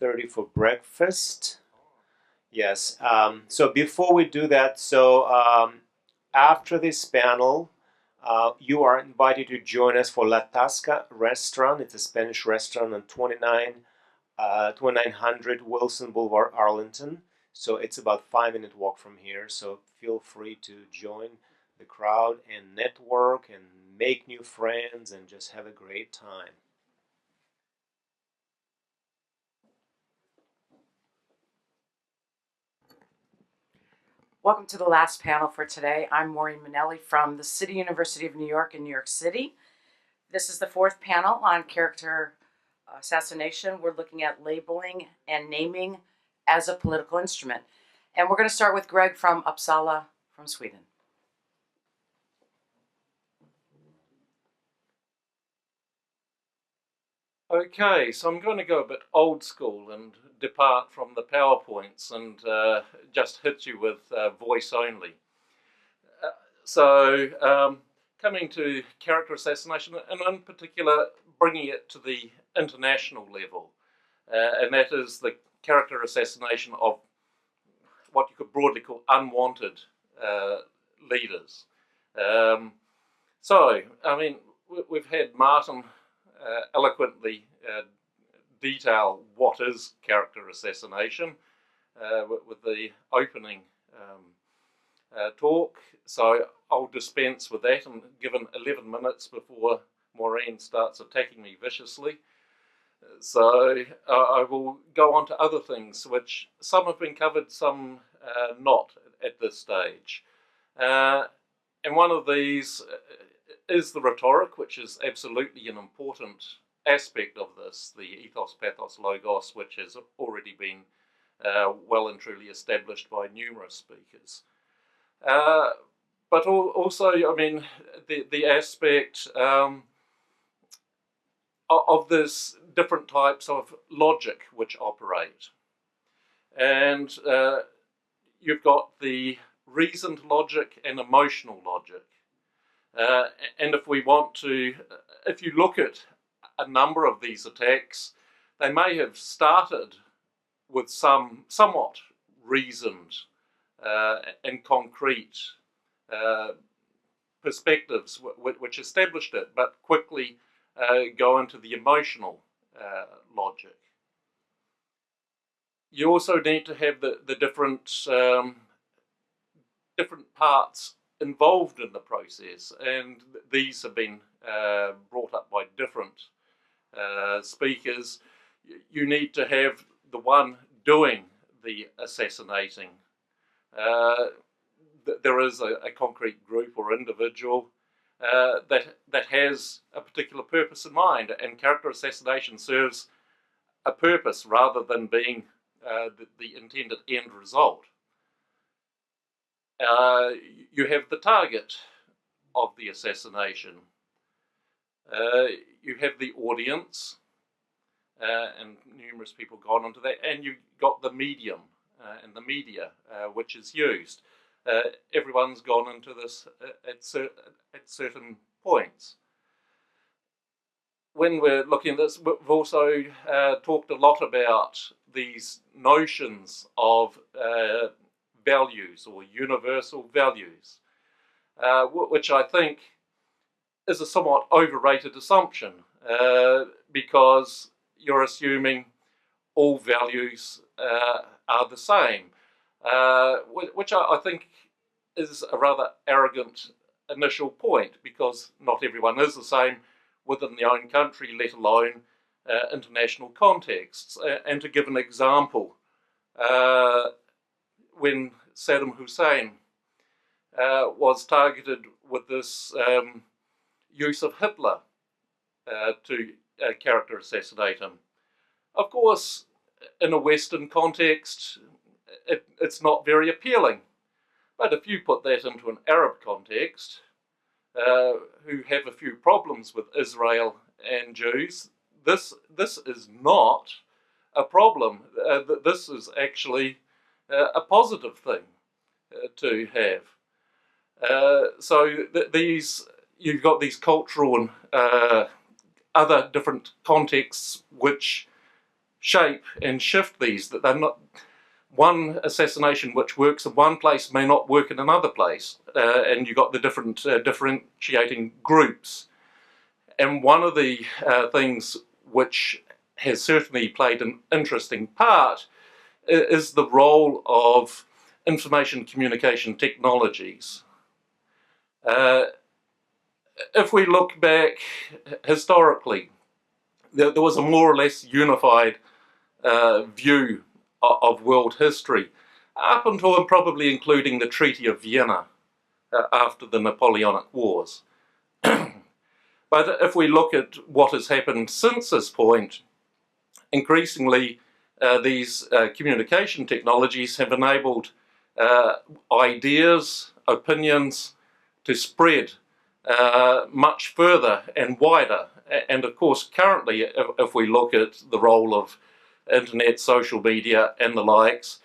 7:30 for breakfast. Yes. So before we do that, so after this panel, you are invited to join us for La Tasca restaurant. It's a Spanish restaurant on 2900 Wilson Boulevard, Arlington. So it's about 5-minute walk from here. So feel free to join the crowd and network and make new friends and just have a great time. Welcome to the last panel for today. I'm Maureen Minielli from the City University of New York in New York City. This is the fourth panel on character assassination. We're looking at labeling and naming as a political instrument. And we're going to start with Greg from Uppsala from Sweden. Okay, so I'm going to go a bit old school and depart from the PowerPoints and just hit you with voice only. Coming to character assassination, and in particular bringing it to the international level, and that is the character assassination of what you could broadly call unwanted leaders. We've had Martin eloquently detail what is character assassination with the opening talk, so I'll dispense with that and given 11 minutes before Maureen starts attacking me viciously. So I will go on to other things, which some have been covered, some not at this stage. And one of these is the rhetoric, which is absolutely an important aspect of this, the ethos, pathos, logos, which has already been well and truly established by numerous speakers. But also, I mean, the aspect of this different types of logic which operate. And you've got the reasoned logic and emotional logic. And if we want to, if you look at a number of these attacks, they may have started with somewhat reasoned and concrete perspectives which established it, but quickly go into the emotional logic. You also need to have the different parts involved in the process, and these have been brought up by different speakers. You need to have the one doing the assassinating. There is a concrete group or individual that has a particular purpose in mind, and character assassination serves a purpose rather than being the intended end result. You have the target of the assassination. You have the audience, and numerous people gone into that, and you've got the medium and the media which is used. Everyone's gone into this at certain points. When we're looking at this, we've also talked a lot about these notions of values or universal values, which I think is a somewhat overrated assumption because you're assuming all values are the same, which I think is a rather arrogant initial point, because not everyone is the same within their own country, let alone international contexts. And to give an example, when Saddam Hussein was targeted with this use of Hitler to character assassinate him, of course, in a Western context, it's not very appealing. But if you put that into an Arab context, who have a few problems with Israel and Jews, this is not a problem. This is actually a positive thing to have. You've got these cultural and other different contexts which shape and shift these, that they're not, one assassination which works in one place may not work in another place, and you've got the different differentiating groups. And one of the things which has certainly played an interesting part is the role of information communication technologies. If we look back historically, there was a more or less unified view of world history, up until and probably including the Treaty of Vienna after the Napoleonic Wars. But if we look at what has happened since this point, increasingly these communication technologies have enabled ideas, opinions to spread much further and wider. And of course, currently, if we look at the role of internet, social media, and the likes,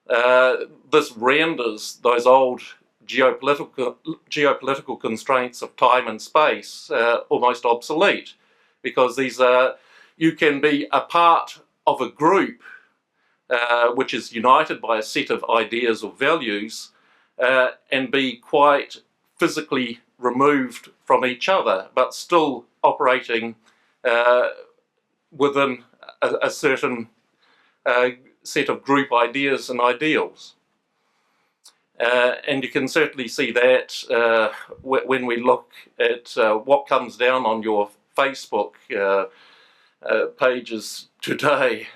this renders those old geopolitical constraints of time and space almost obsolete, because these are, you can be a part of a group which is united by a set of ideas or values, and be quite physically removed from each other, but still operating within a certain set of group ideas and ideals. And you can certainly see that when we look at what comes down on your Facebook pages today.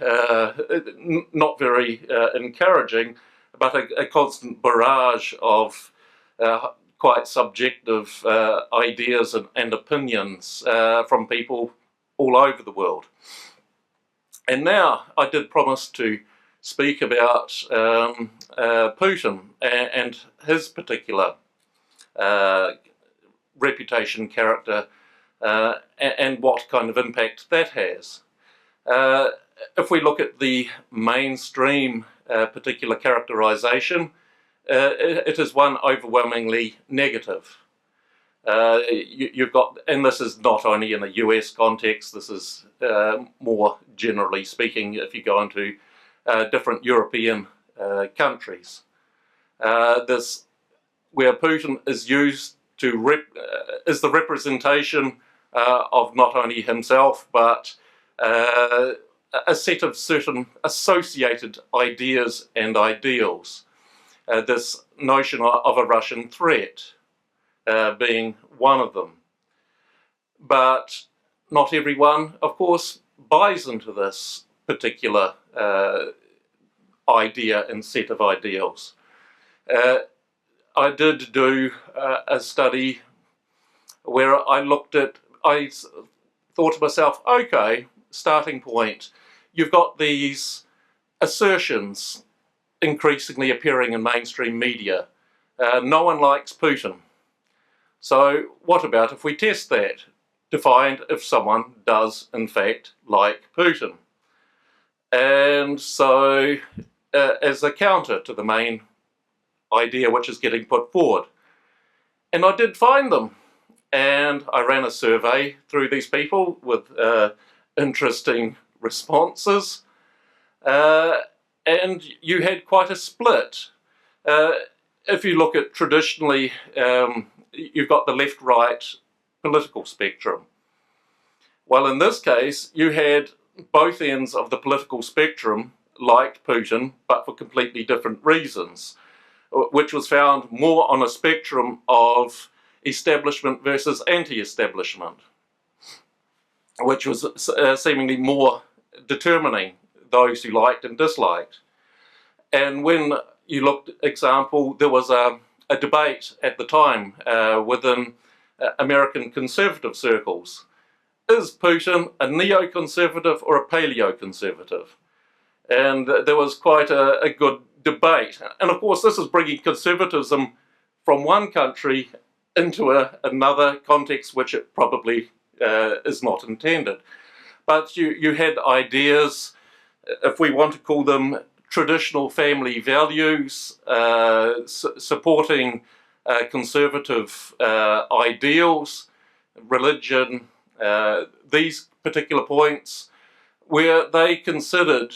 Not very encouraging, but a constant barrage of quite subjective ideas and opinions from people all over the world. And now I did promise to speak about Putin and his particular reputation, character, and what kind of impact that has. If we look at the mainstream particular characterization, it is one overwhelmingly negative. You've got, and this is not only in the US context, this is more generally speaking if you go into different European countries. This, where Putin is used to is the representation of not only himself but a set of certain associated ideas and ideals. This notion of a Russian threat being one of them. But not everyone, of course, buys into this particular idea and set of ideals. I did do a study where I thought to myself, okay, starting point, you've got these assertions increasingly appearing in mainstream media. No one likes Putin. So what about if we test that to find if someone does in fact like Putin? And so as a counter to the main idea which is getting put forward. And I did find them. And I ran a survey through these people with interesting responses. And you had quite a split. If you look at traditionally, you've got the left-right political spectrum. Well, in this case, you had both ends of the political spectrum liked Putin, but for completely different reasons, which was found more on a spectrum of establishment versus anti-establishment, which was seemingly more determining those who liked and disliked. And when you looked, example, there was a debate at the time within American conservative circles. Is Putin a neoconservative or a paleoconservative? And there was quite a good debate. And of course, this is bringing conservatism from one country into another context, which it probably is not intended. But you had ideas, if we want to call them traditional family values, supporting conservative ideals, religion, these particular points where they considered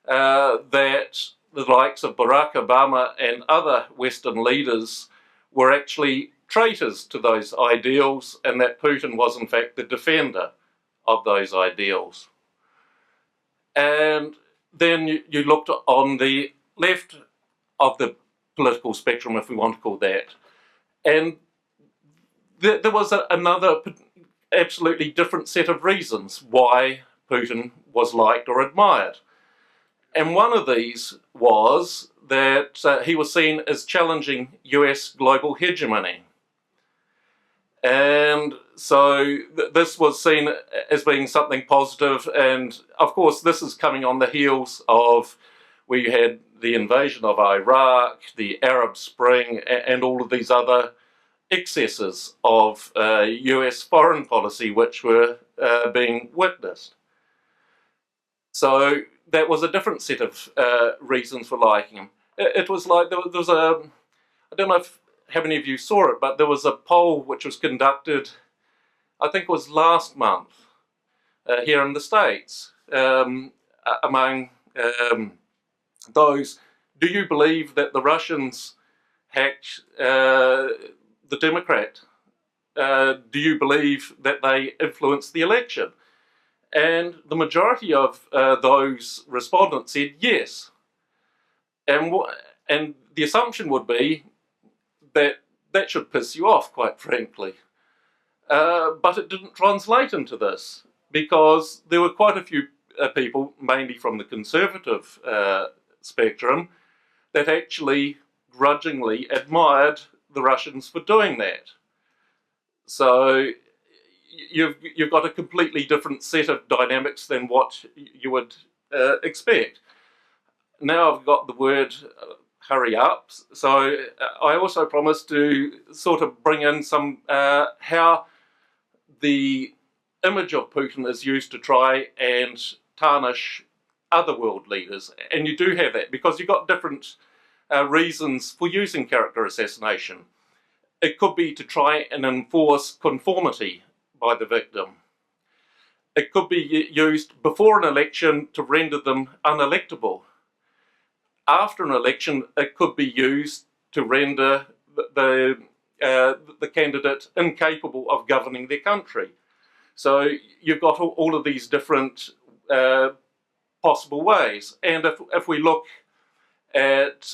that the likes of Barack Obama and other Western leaders were actually traitors to those ideals, and that Putin was in fact the defender of those ideals. And then you looked on the left of the political spectrum, if we want to call that, and there was another absolutely different set of reasons why Putin was liked or admired. And one of these was that he was seen as challenging US global hegemony. And so this was seen as being something positive, and of course this is coming on the heels of where you had the invasion of Iraq, the Arab Spring, and all of these other excesses of US foreign policy which were being witnessed. So that was a different set of reasons for liking him. It was like there was a, I don't know how many of you saw it, but there was a poll which was conducted, I think it was last month, here in the States, among those, do you believe that the Russians hacked the Democrat? Do you believe that they influenced the election? And the majority of those respondents said yes. And the assumption would be that that should piss you off, quite frankly. But it didn't translate into this, because there were quite a few people, mainly from the conservative spectrum, that actually grudgingly admired the Russians for doing that. So you've got a completely different set of dynamics than what you would expect. Now I've got the word hurry up, so I also promised to sort of bring in some how the image of Putin is used to try and tarnish other world leaders. And you do have that, because you've got different reasons for using character assassination. It could be to try and enforce conformity by the victim. It could be used before an election to render them unelectable. After an election, it could be used to render the candidate incapable of governing their country. So you've got all of these different possible ways. And if we look at,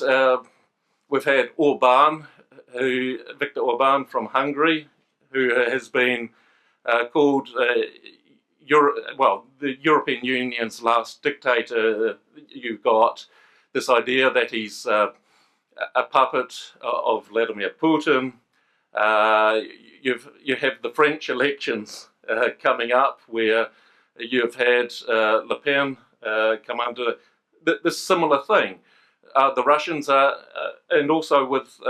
we've had Orban, Viktor Orban from Hungary, who has been called the European Union's last dictator. You've got this idea that he's a puppet of Vladimir Putin. You have the French elections coming up, where you've had Le Pen come under this similar thing. The Russians are, and also with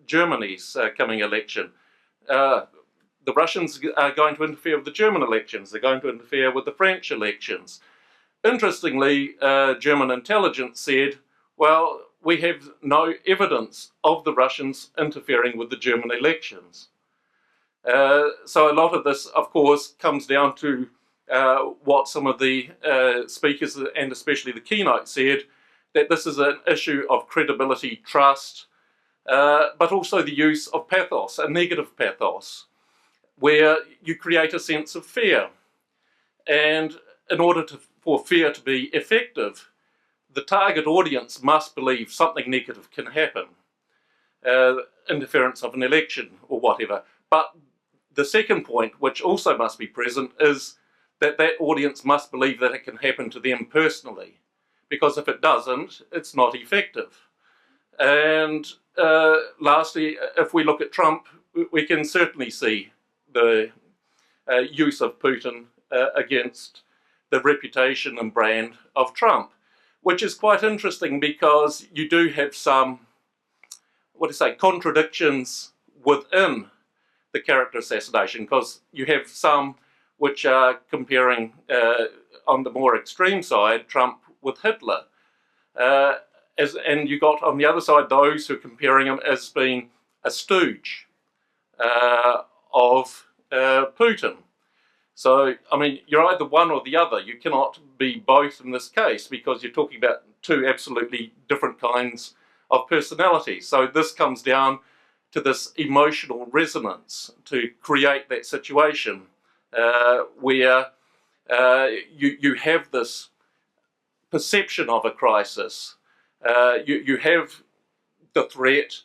Germany's coming election, the Russians are going to interfere with the German elections. They're going to interfere with the French elections. Interestingly, German intelligence said, well, we have no evidence of the Russians interfering with the German elections. So a lot of this, of course, comes down to what some of the speakers, and especially the keynote, said, that this is an issue of credibility, trust, but also the use of pathos, a negative pathos, where you create a sense of fear. And in order for fear to be effective, the target audience must believe something negative can happen, interference of an election or whatever. But the second point, which also must be present, is that that audience must believe that it can happen to them personally, because if it doesn't, it's not effective. And lastly, if we look at Trump, we can certainly see the use of Putin against the reputation and brand of Trump, which is quite interesting, because you do have some, contradictions within the character assassination, because you have some which are comparing, on the more extreme side, Trump with Hitler. And you got on the other side those who are comparing him as being a stooge of Putin. So, I mean, you're either one or the other. You cannot be both in this case because you're talking about two absolutely different kinds of personality. So this comes down to this emotional resonance to create that situation where you have this perception of a crisis. You have the threat,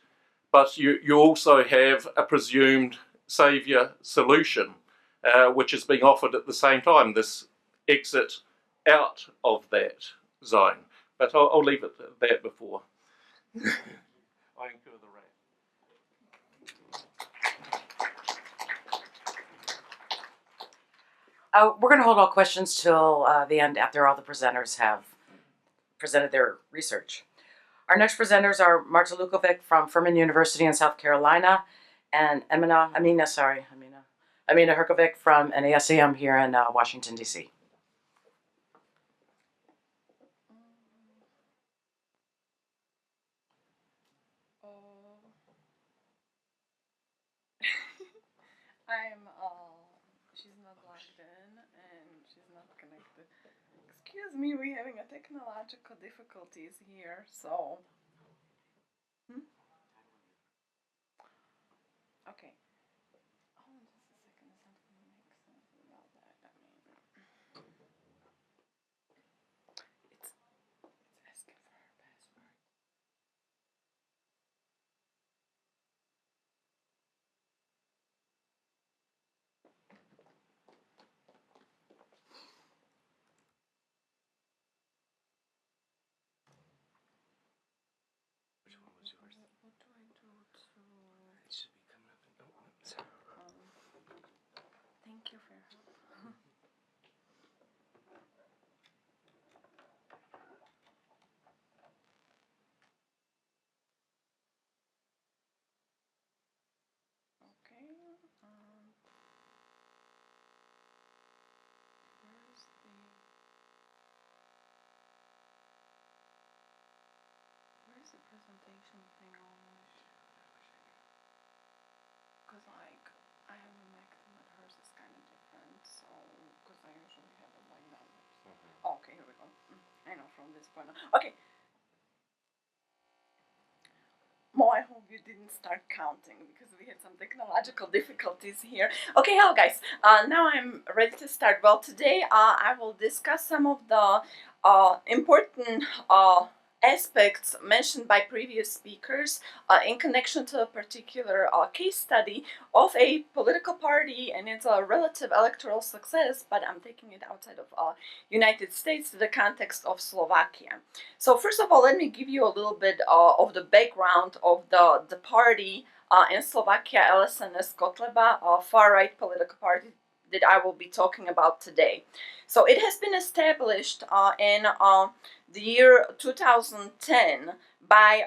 but you also have a presumed saviour solution, which is being offered at the same time, this exit out of that zone. But I'll leave it at that before I incur the wrath. We're going to hold all questions till the end after all the presenters have presented their research. Our next presenters are Marta Lukacovic from Furman University in South Carolina and Emina Herovic from NASEM here in Washington, D.C. She's not logged in and she's not connected. Excuse me, we're having a technological difficulties here, so. Okay. Oh, just a second, is that going to make sense about that? I mean, it's asking for her password. Which one was yours? What do I do to... It should be coming up. Thank you for your help. Okay. Where's the presentation thing on it? Because like I have a Mac but hers is kind of different, so because I usually have it like that. Okay, here we go. I know from this point on. Okay. Mo, I hope you didn't start counting because we had some technological difficulties here. Okay, hello guys. Now I'm ready to start. Well, today I will discuss some of the important aspects mentioned by previous speakers in connection to a particular case study of a political party and its relative electoral success, but I'm taking it outside of United States to the context of Slovakia. So first of all, let me give you a little bit of the background of the party in Slovakia, LSNS-Kotleba, a far-right political party that I will be talking about today. So it has been established in the year 2010 by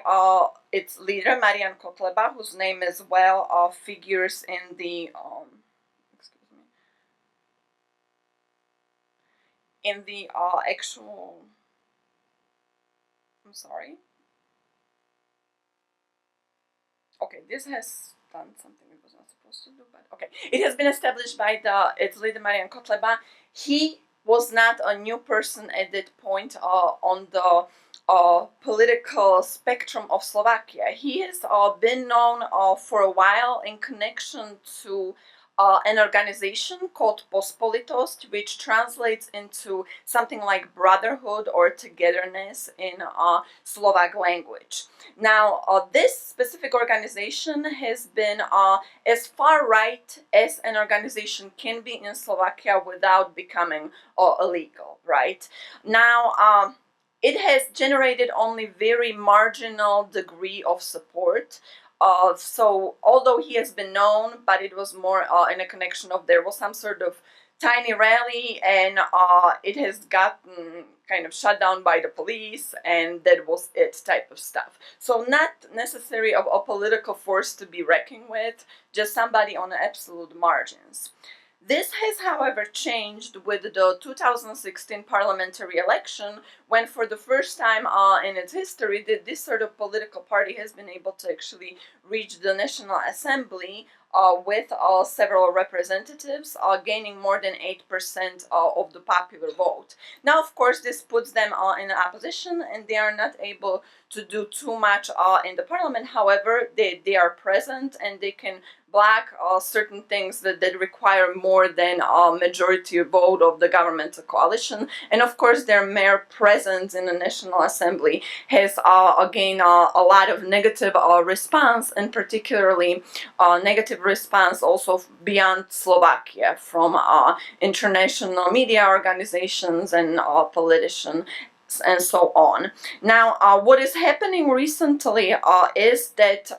its leader, Marian Kotleba, whose name as well figures in the actual. I'm sorry. Okay, this has done something it was not supposed to do, but okay. It has been established by its leader, Marian Kotleba. He was not a new person at that point on the political spectrum of Slovakia. He has been known for a while in connection to an organization called Pospolitost, which translates into something like brotherhood or togetherness in Slovak language. Now, this specific organization has been as far right as an organization can be in Slovakia without becoming illegal, right? Now, it has generated only very marginal degree of support. So although he has been known, but it was more in a connection of there was some sort of tiny rally and it has gotten kind of shut down by the police and that was it type of stuff. So not necessary of a political force to be reckoned with, just somebody on the absolute margins. This has, however, changed with the 2016 parliamentary election, when for the first time in its history, this sort of political party has been able to actually reach the National Assembly with several representatives, gaining more than 8% of the popular vote. Now, of course, this puts them in opposition, and they are not able to do too much in the parliament. However, they are present, and they can block certain things that require more than a majority vote of the governmental coalition. And of course, their mere presence in the National Assembly has again a lot of negative response, and particularly negative response also beyond Slovakia from international media organizations and politicians and so on. Now, what is happening recently is that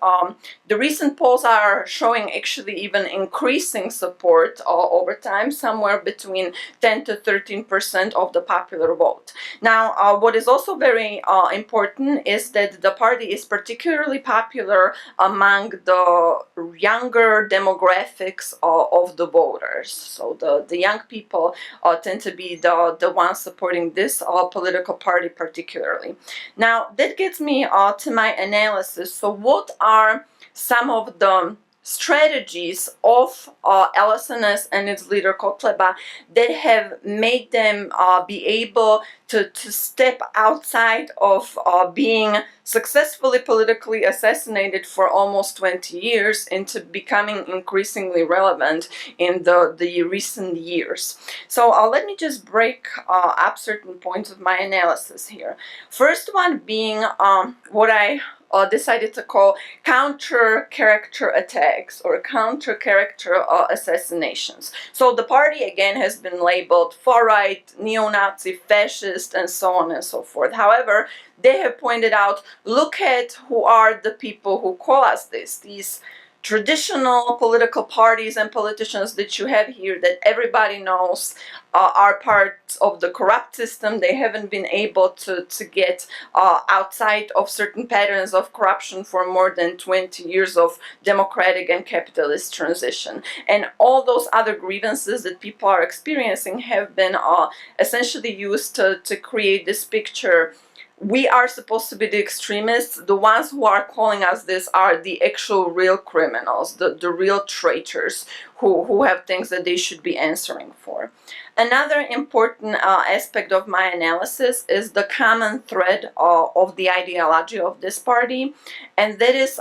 the recent polls are showing actually even increasing support over time, somewhere between 10 to 13% of the popular vote. Now, what is also very important is that the party is particularly popular among the younger demographics of the voters. So the young people tend to be the ones supporting this political party particularly. Now, that gets me to my analysis. So what are some of the strategies of LSNS and its leader Kotleba that have made them be able to step outside of being successfully politically assassinated for almost 20 years into becoming increasingly relevant in the recent years. So let me just break up certain points of my analysis here. First one being what I decided to call counter-character attacks or counter-character assassinations. So the party again has been labeled far-right, neo-Nazi, fascist, and so on and so forth. However, they have pointed out, look at who are the people who call us this, these traditional political parties and politicians that you have here that everybody knows are part of the corrupt system. They haven't been able to get outside of certain patterns of corruption for more than 20 years of democratic and capitalist transition. And all those other grievances that people are experiencing have been essentially used to create this picture. We are supposed to be the extremists. The ones who are calling us this are the actual real criminals, the real traitors who have things that they should be answering for. Another important aspect of my analysis is the common thread of the ideology of this party, and that is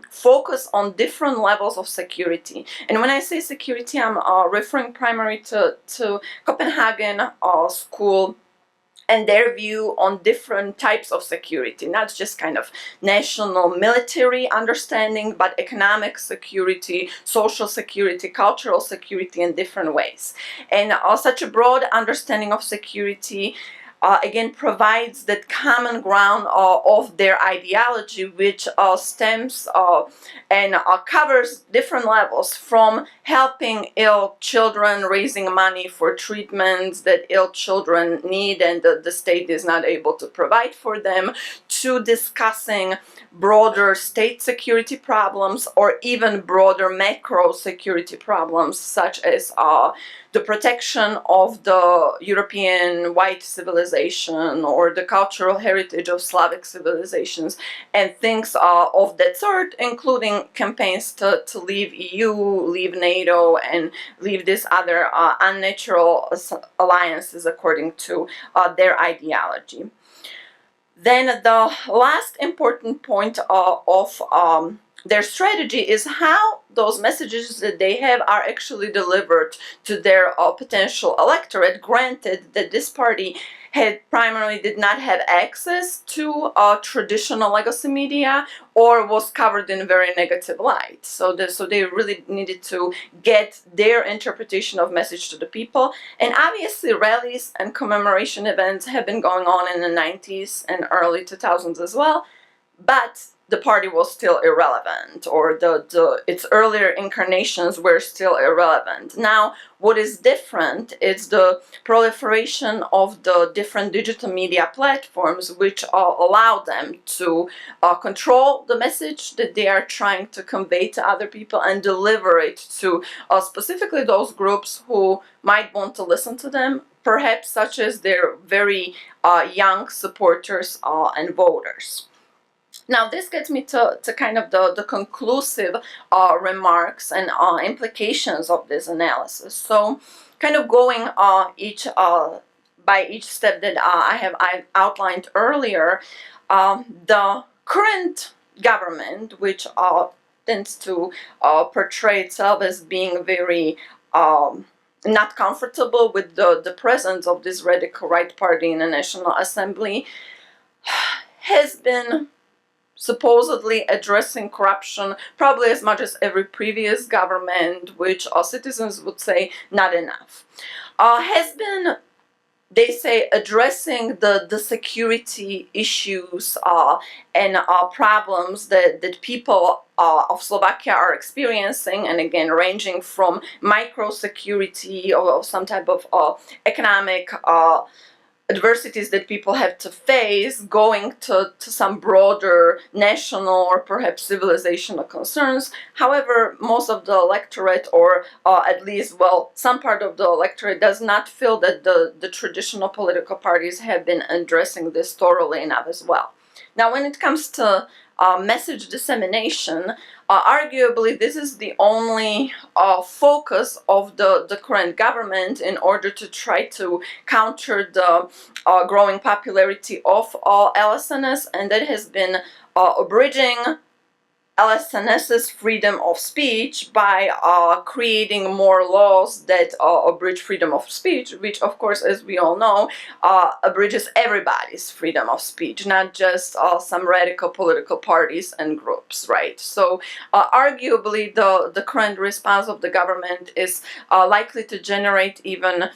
focus on different levels of security. And when I say security, I'm referring primarily to Copenhagen School and their view on different types of security, not just kind of national military understanding, but economic security, social security, cultural security in different ways. And such a broad understanding of security again provides that common ground of their ideology, which stems and covers different levels, from helping ill children, raising money for treatments that ill children need and the state is not able to provide for them, to discussing broader state security problems or even broader macro security problems, such as the protection of the European white civilization or the cultural heritage of Slavic civilizations and things of that sort, including campaigns to leave EU, leave NATO, and leave these other unnatural alliances according to their ideology. Then the last important point of their strategy is how those messages that they have are actually delivered to their potential electorate. Granted that this party primarily did not have access to traditional legacy media or was covered in very negative light. So they really needed to get their interpretation of message to the people. And obviously rallies and commemoration events have been going on in the 90s and early 2000s as well, but the party was still irrelevant, or its earlier incarnations were still irrelevant. Now, what is different is the proliferation of the different digital media platforms, which allow them to control the message that they are trying to convey to other people and deliver it to specifically those groups who might want to listen to them, perhaps such as their very young supporters and voters. Now, this gets me to kind of the conclusive remarks and implications of this analysis. So, kind of going by each step that I outlined earlier, the current government, which tends to portray itself as being very not comfortable with the presence of this radical right party in the National Assembly, has been supposedly addressing corruption probably as much as every previous government, which citizens would say not enough. Has been, they say, addressing the security issues and problems that people of Slovakia are experiencing, and again ranging from micro security or some type of economic adversities that people have to face, going to some broader national or perhaps civilizational concerns. However, most of the electorate, or at least, well, some part of the electorate does not feel that the traditional political parties have been addressing this thoroughly enough as well. Now, when it comes to message dissemination, arguably this is the only focus of the current government in order to try to counter the growing popularity of LSNS, and that has been abridging LSNS's freedom of speech by creating more laws that abridge freedom of speech, which of course, as we all know, abridges everybody's freedom of speech, not just some radical political parties and groups, right? So arguably the current response of the government is likely to generate even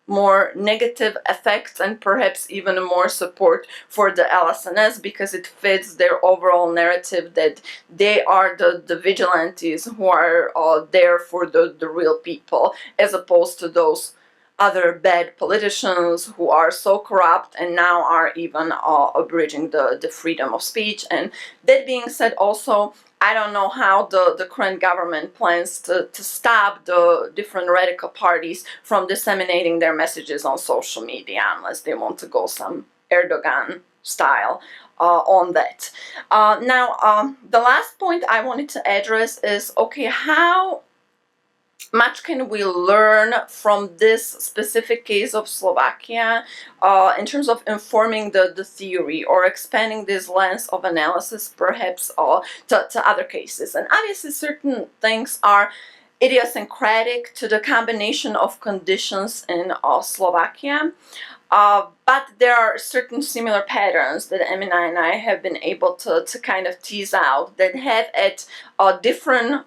more negative effects and perhaps even more support for the LSNS, because it fits their overall narrative that they are the vigilantes who are there for the real people, as opposed to those other bad politicians who are so corrupt and now are even abridging the freedom of speech. And that being said, also, I don't know how the current government plans to stop the different radical parties from disseminating their messages on social media, unless they want to go some Erdogan style on that. Now, the last point I wanted to address is, okay, how much can we learn from this specific case of Slovakia in terms of informing the theory or expanding this lens of analysis perhaps to other cases? And obviously certain things are idiosyncratic to the combination of conditions in Slovakia. But there are certain similar patterns that Emina and I have been able to kind of tease out that have at different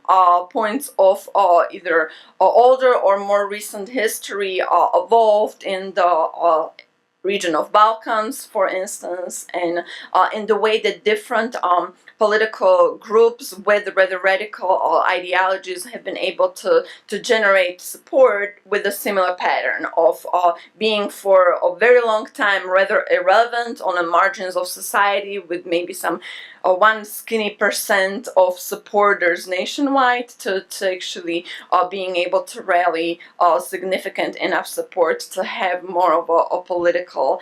points of either older or more recent history evolved in the region of Balkans, for instance, and in the way that different political groups with rather radical ideologies have been able to generate support with a similar pattern of being for a very long time rather irrelevant on the margins of society, with maybe some one skinny % of supporters nationwide to actually being able to rally significant enough support to have more of a political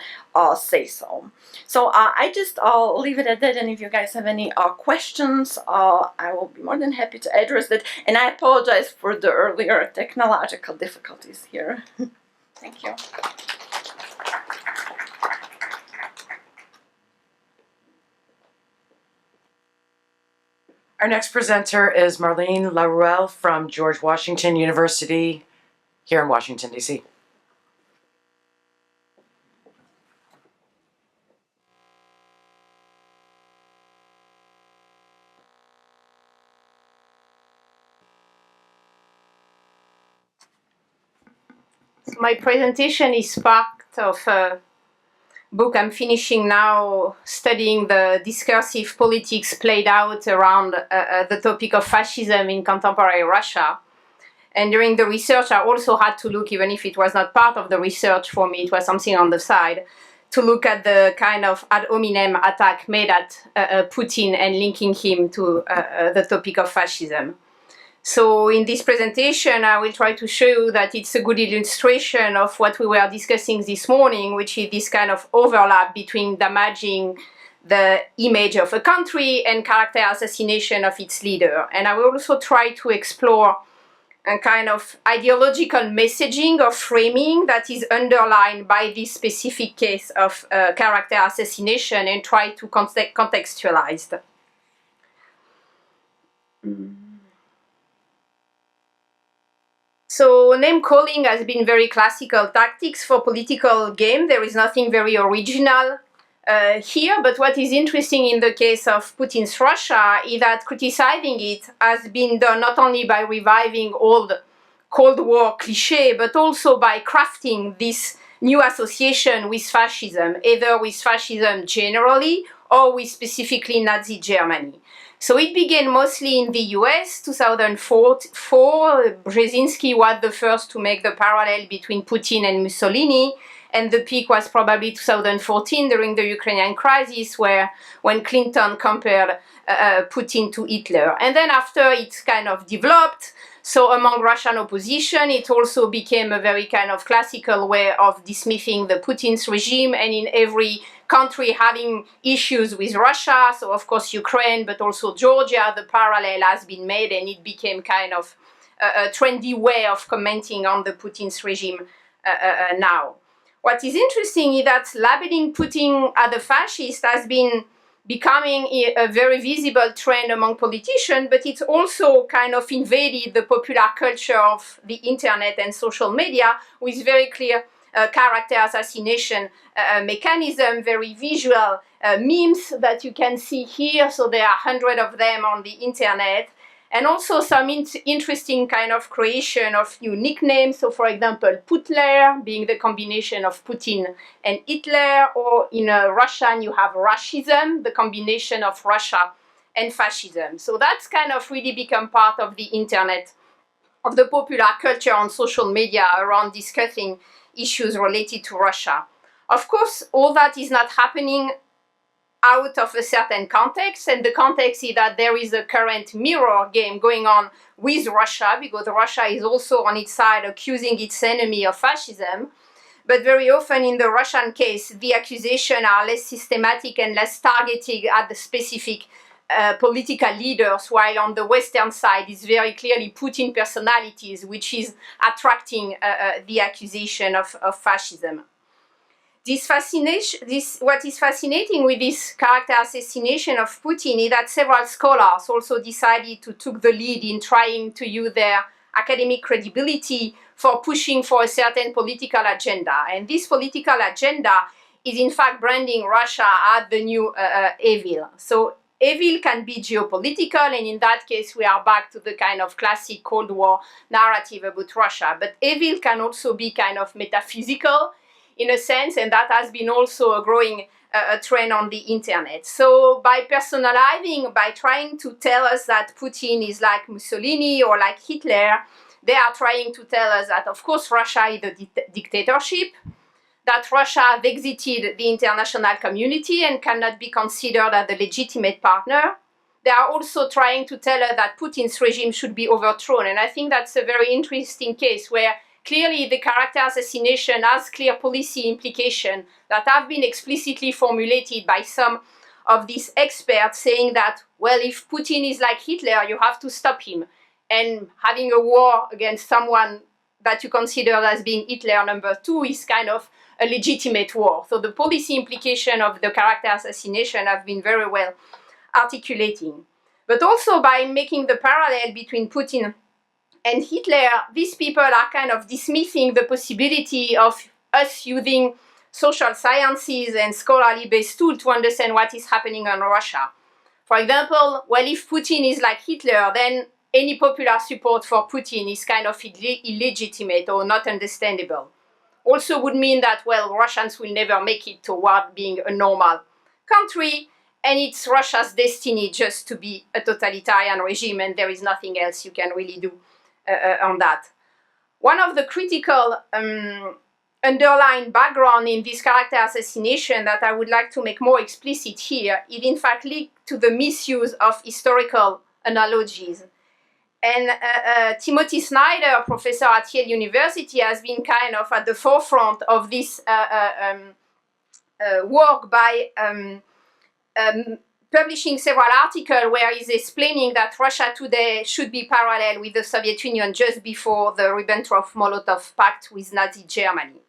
say-so. So I just leave it at that, and if you guys have any questions, I will be more than happy to address that. And I apologize for the earlier technological difficulties here. Thank you. Our next presenter is Marlene Laruelle from George Washington University here in Washington, D.C. My presentation is part of a book I'm finishing now, studying the discursive politics played out around the topic of fascism in contemporary Russia. And during the research, I also had to look, even if it was not part of the research for me, it was something on the side, to look at the kind of ad hominem attack made at Putin and linking him to the topic of fascism. So in this presentation, I will try to show you that it's a good illustration of what we were discussing this morning, which is this kind of overlap between damaging the image of a country and character assassination of its leader. And I will also try to explore a kind of ideological messaging or framing that is underlined by this specific case of character assassination and try to contextualize them. So name calling has been very classical tactics for political game. There is nothing very original here, but what is interesting in the case of Putin's Russia is that criticizing it has been done not only by reviving old Cold War cliché, but also by crafting this new association with fascism, either with fascism generally or with specifically Nazi Germany. So it began mostly in the US, 2004. Brzezinski was the first to make the parallel between Putin and Mussolini, and the peak was probably 2014 during the Ukrainian crisis, when Clinton compared Putin to Hitler. And then after it kind of developed, so among Russian opposition, it also became a very kind of classical way of dismissing the Putin's regime, and in every country having issues with Russia, so of course Ukraine, but also Georgia, the parallel has been made, and it became kind of a trendy way of commenting on the Putin's regime now. What is interesting is that labeling Putin as a fascist has been becoming a very visible trend among politicians, but it's also kind of invaded the popular culture of the internet and social media with very clear character assassination mechanism, very visual memes that you can see here. So there are hundreds of them on the internet. And also some interesting kind of creation of new nicknames. So for example, Futile being the combination of Putin and Hitler, or in Russian you have Fascism, the combination of Russia and fascism. So that's kind of really become part of the internet, of the popular culture on social media around discussing issues related to Russia. Of course, all that is not happening out of a certain context, and the context is that there is a current mirror game going on with Russia, because Russia is also on its side accusing its enemy of fascism. But very often in the Russian case, the accusations are less systematic and less targeted at the specific political leaders, while on the Western side is very clearly Putin personalities, which is attracting the accusation of fascism. What is fascinating with this character assassination of Putin is that several scholars also decided to take the lead in trying to use their academic credibility for pushing for a certain political agenda. And this political agenda is in fact branding Russia as the new evil. So evil can be geopolitical, and in that case we are back to the kind of classic Cold War narrative about Russia. But evil can also be kind of metaphysical, in a sense, and that has been also a growing trend on the internet. So by personalizing, by trying to tell us that Putin is like Mussolini or like Hitler, they are trying to tell us that, of course, Russia is a dictatorship, that Russia has exited the international community and cannot be considered as a legitimate partner. They are also trying to tell us that Putin's regime should be overthrown. And I think that's a very interesting case where clearly the character assassination has clear policy implications that have been explicitly formulated by some of these experts, saying that, well, if Putin is like Hitler, you have to stop him. And having a war against someone that you consider as being Hitler number 2 is kind of a legitimate war. So the policy implication of the character assassination have been very well articulating. But also by making the parallel between Putin and Hitler, these people are kind of dismissing the possibility of us using social sciences and scholarly-based tools to understand what is happening in Russia. For example, well, if Putin is like Hitler, then any popular support for Putin is kind of illegitimate or not understandable. Also would mean that, well, Russians will never make it toward being a normal country, and it's Russia's destiny just to be a totalitarian regime, and there is nothing else you can really do on that. One of the critical underlying background in this character assassination that I would like to make more explicit here is in fact linked to the misuse of historical analogies. And Timothy Snyder, professor at Yale University, has been kind of at the forefront of this work by publishing several articles where he's explaining that Russia today should be parallel with the Soviet Union just before the Ribbentrop-Molotov Pact with Nazi Germany.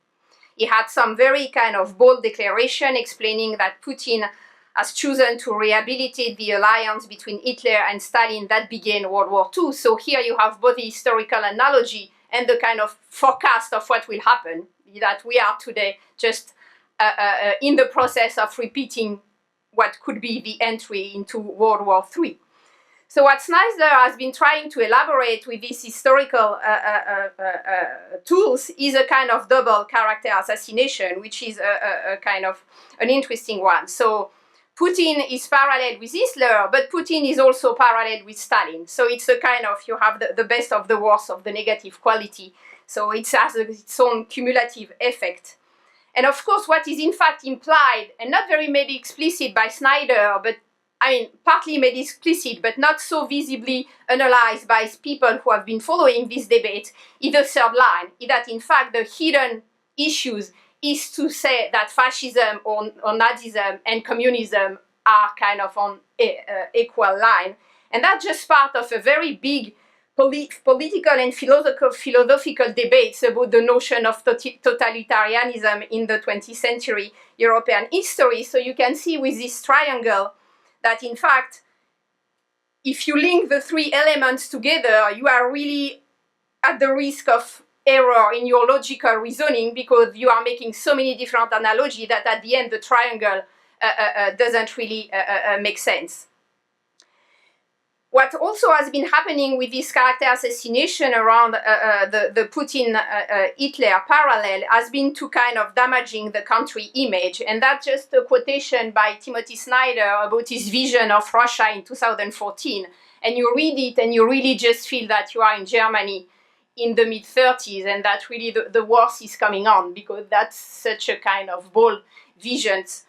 He had some very kind of bold declaration explaining that Putin has chosen to rehabilitate the alliance between Hitler and Stalin that began World War II. So here you have both the historical analogy and the kind of forecast of what will happen, that we are today just in the process of repeating what could be the entry into World War III. So what Snyder has been trying to elaborate with these historical tools is a kind of double character assassination, which is a kind of an interesting one. So Putin is parallel with Hitler, but Putin is also parallel with Stalin. So it's a kind of, you have the best of the worst of the negative quality. So it has its own cumulative effect. And of course, what is in fact implied, and not very made explicit by Snyder, but I mean, partly made explicit, but not so visibly analyzed by people who have been following this debate, is the third line, is that in fact the hidden issues is to say that fascism or Nazism and communism are kind of on equal line. And that's just part of a very big political and philosophical debates about the notion of totalitarianism in the 20th century European history. So you can see with this triangle that in fact, if you link the three elements together, you are really at the risk of error in your logical reasoning because you are making so many different analogies that at the end the triangle doesn't really make sense. What also has been happening with this character assassination around the Putin-Hitler parallel has been to kind of damaging the country image. And that's just a quotation by Timothy Snyder about his vision of Russia in 2014. And you read it and you really just feel that you are in Germany in the mid-30s and that really the worst is coming on because that's such a kind of bold visions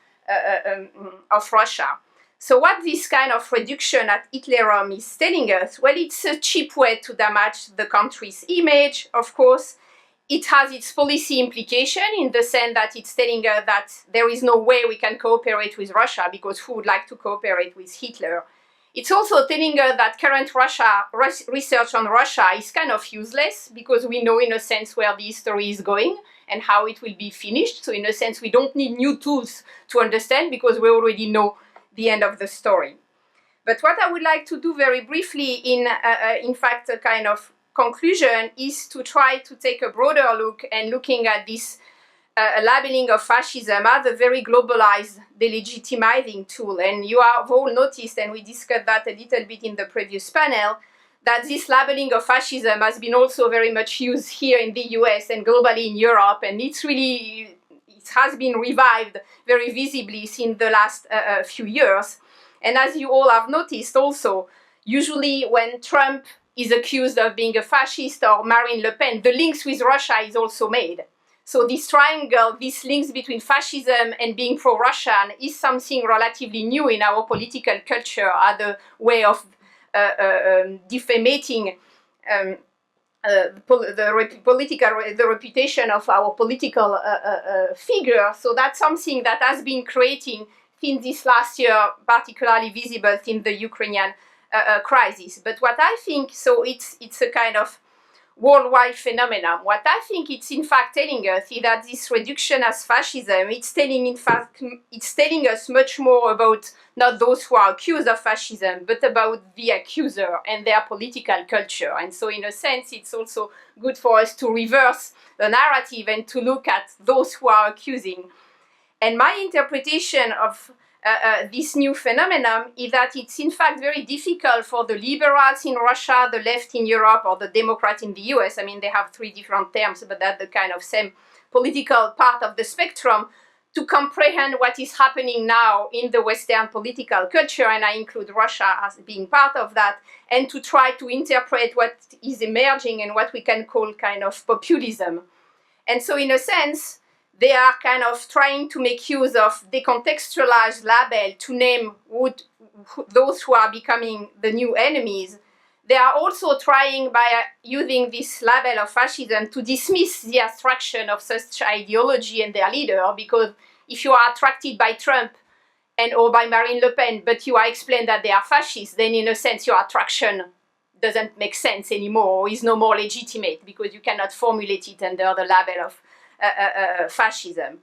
of Russia. So what this kind of reduction at Hitlerism is telling us? Well, it's a cheap way to damage the country's image, of course. It has its policy implication in the sense that it's telling us that there is no way we can cooperate with Russia because who would like to cooperate with Hitler? It's also telling us that current research on Russia is kind of useless because we know in a sense where the history is going and how it will be finished. So in a sense, we don't need new tools to understand because we already know the end of the story. But what I would like to do very briefly in fact, a kind of conclusion is to try to take a broader look and looking at this labeling of fascism as a very globalized delegitimizing tool. And you have all noticed, and we discussed that a little bit in the previous panel, that this labeling of fascism has been also very much used here in the US and globally in Europe, and it has been revived very visibly since the last few years. And as you all have noticed also, usually when Trump is accused of being a fascist or Marine Le Pen, the links with Russia is also made. So this triangle, these links between fascism and being pro-Russian is something relatively new in our political culture as a way of defamating the reputation of our political figure. So that's something that has been creating since this last year, particularly visible in the Ukrainian crisis. But what I think, so it's a kind of worldwide phenomenon. What I think it's in fact telling us is that this reduction as fascism, it's telling us much more about not those who are accused of fascism, but about the accuser and their political culture. And so in a sense, it's also good for us to reverse the narrative and to look at those who are accusing. And my interpretation of this new phenomenon is that it's in fact very difficult for the liberals in Russia, the left in Europe, or the Democrats in the US. I mean, they have three different terms, but that's the kind of same political part of the spectrum, to comprehend what is happening now in the Western political culture, and I include Russia as being part of that, and to try to interpret what is emerging and what we can call kind of populism. And so in a sense, they are kind of trying to make use of decontextualized label to name those who are becoming the new enemies. They are also trying, by using this label of fascism, to dismiss the abstraction of such ideology and their leader, because if you are attracted by Trump and or by Marine Le Pen, but you are explained that they are fascists, then in a sense your attraction doesn't make sense anymore, or is no more legitimate, because you cannot formulate it under the label of fascism.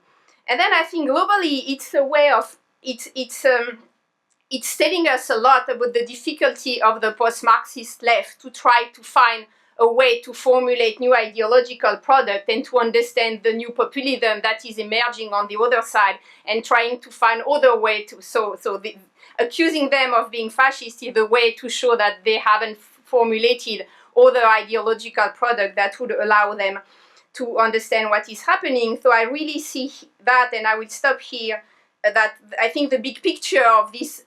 And then I think globally it's a way of, it's telling us a lot about the difficulty of the post-Marxist left to try to find a way to formulate new ideological product and to understand the new populism that is emerging on the other side, and trying to find other way to, accusing them of being fascist is the way to show that they haven't formulated other ideological product that would allow them to understand what is happening. So I really see that, and I will stop here, that I think the big picture of this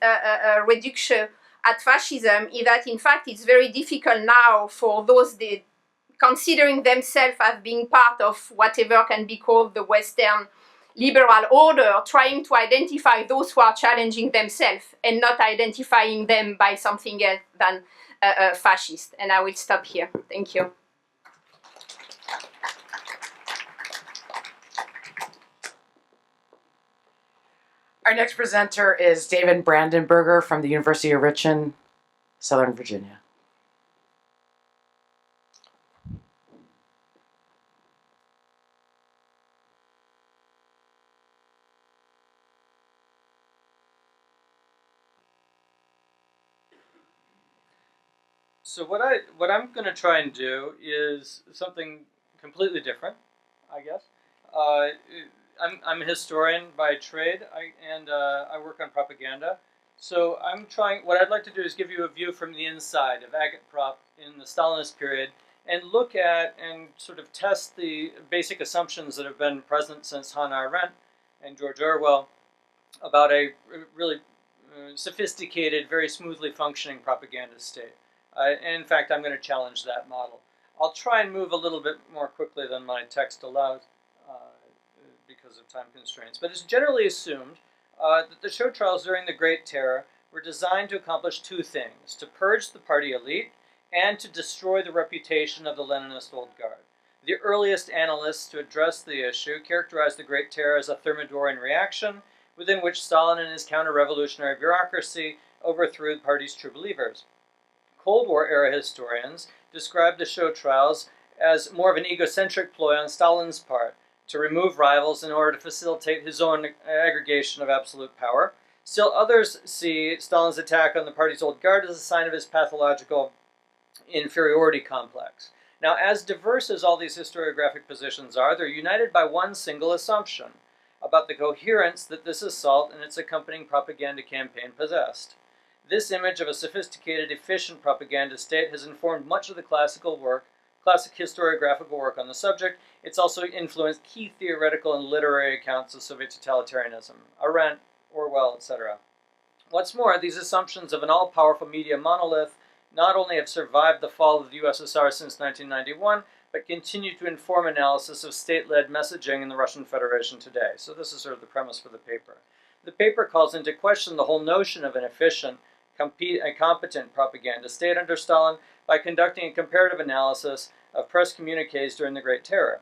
reduction at fascism is that in fact it's very difficult now for those considering themselves as being part of whatever can be called the Western liberal order, trying to identify those who are challenging themselves and not identifying them by something else than fascist. And I will stop here. Thank you. Our next presenter is David Brandenberger from the University of Richmond, Southern Virginia. So what I'm going to try and do is something completely different, I guess. I'm a historian by trade, I work on propaganda. So what I'd like to do is give you a view from the inside of agitprop in the Stalinist period, and look at and sort of test the basic assumptions that have been present since Hannah Arendt and George Orwell about a really sophisticated, very smoothly functioning propaganda state. In fact, I'm going to challenge that model. I'll try and move a little bit more quickly than my text allows because of time constraints. But it's generally assumed that the show trials during the Great Terror were designed to accomplish two things: to purge the party elite and to destroy the reputation of the Leninist old guard. The earliest analysts to address the issue characterized the Great Terror as a Thermidorian reaction within which Stalin and his counter-revolutionary bureaucracy overthrew the party's true believers. Cold War-era historians described the show trials as more of an egocentric ploy on Stalin's part to remove rivals in order to facilitate his own aggregation of absolute power. Still others see Stalin's attack on the party's old guard as a sign of his pathological inferiority complex. Now, as diverse as all these historiographic positions are, they're united by one single assumption about the coherence that this assault and its accompanying propaganda campaign possessed. This image of a sophisticated, efficient propaganda state has informed much of the classic historiographical work on the subject. It's also influenced key theoretical and literary accounts of Soviet totalitarianism, Arendt, Orwell, etc. What's more, these assumptions of an all-powerful media monolith not only have survived the fall of the USSR since 1991, but continue to inform analysis of state-led messaging in the Russian Federation today. So this is sort of the premise for the paper. The paper calls into question the whole notion of an efficient, competent propaganda state under Stalin by conducting a comparative analysis of press communiques during the Great Terror.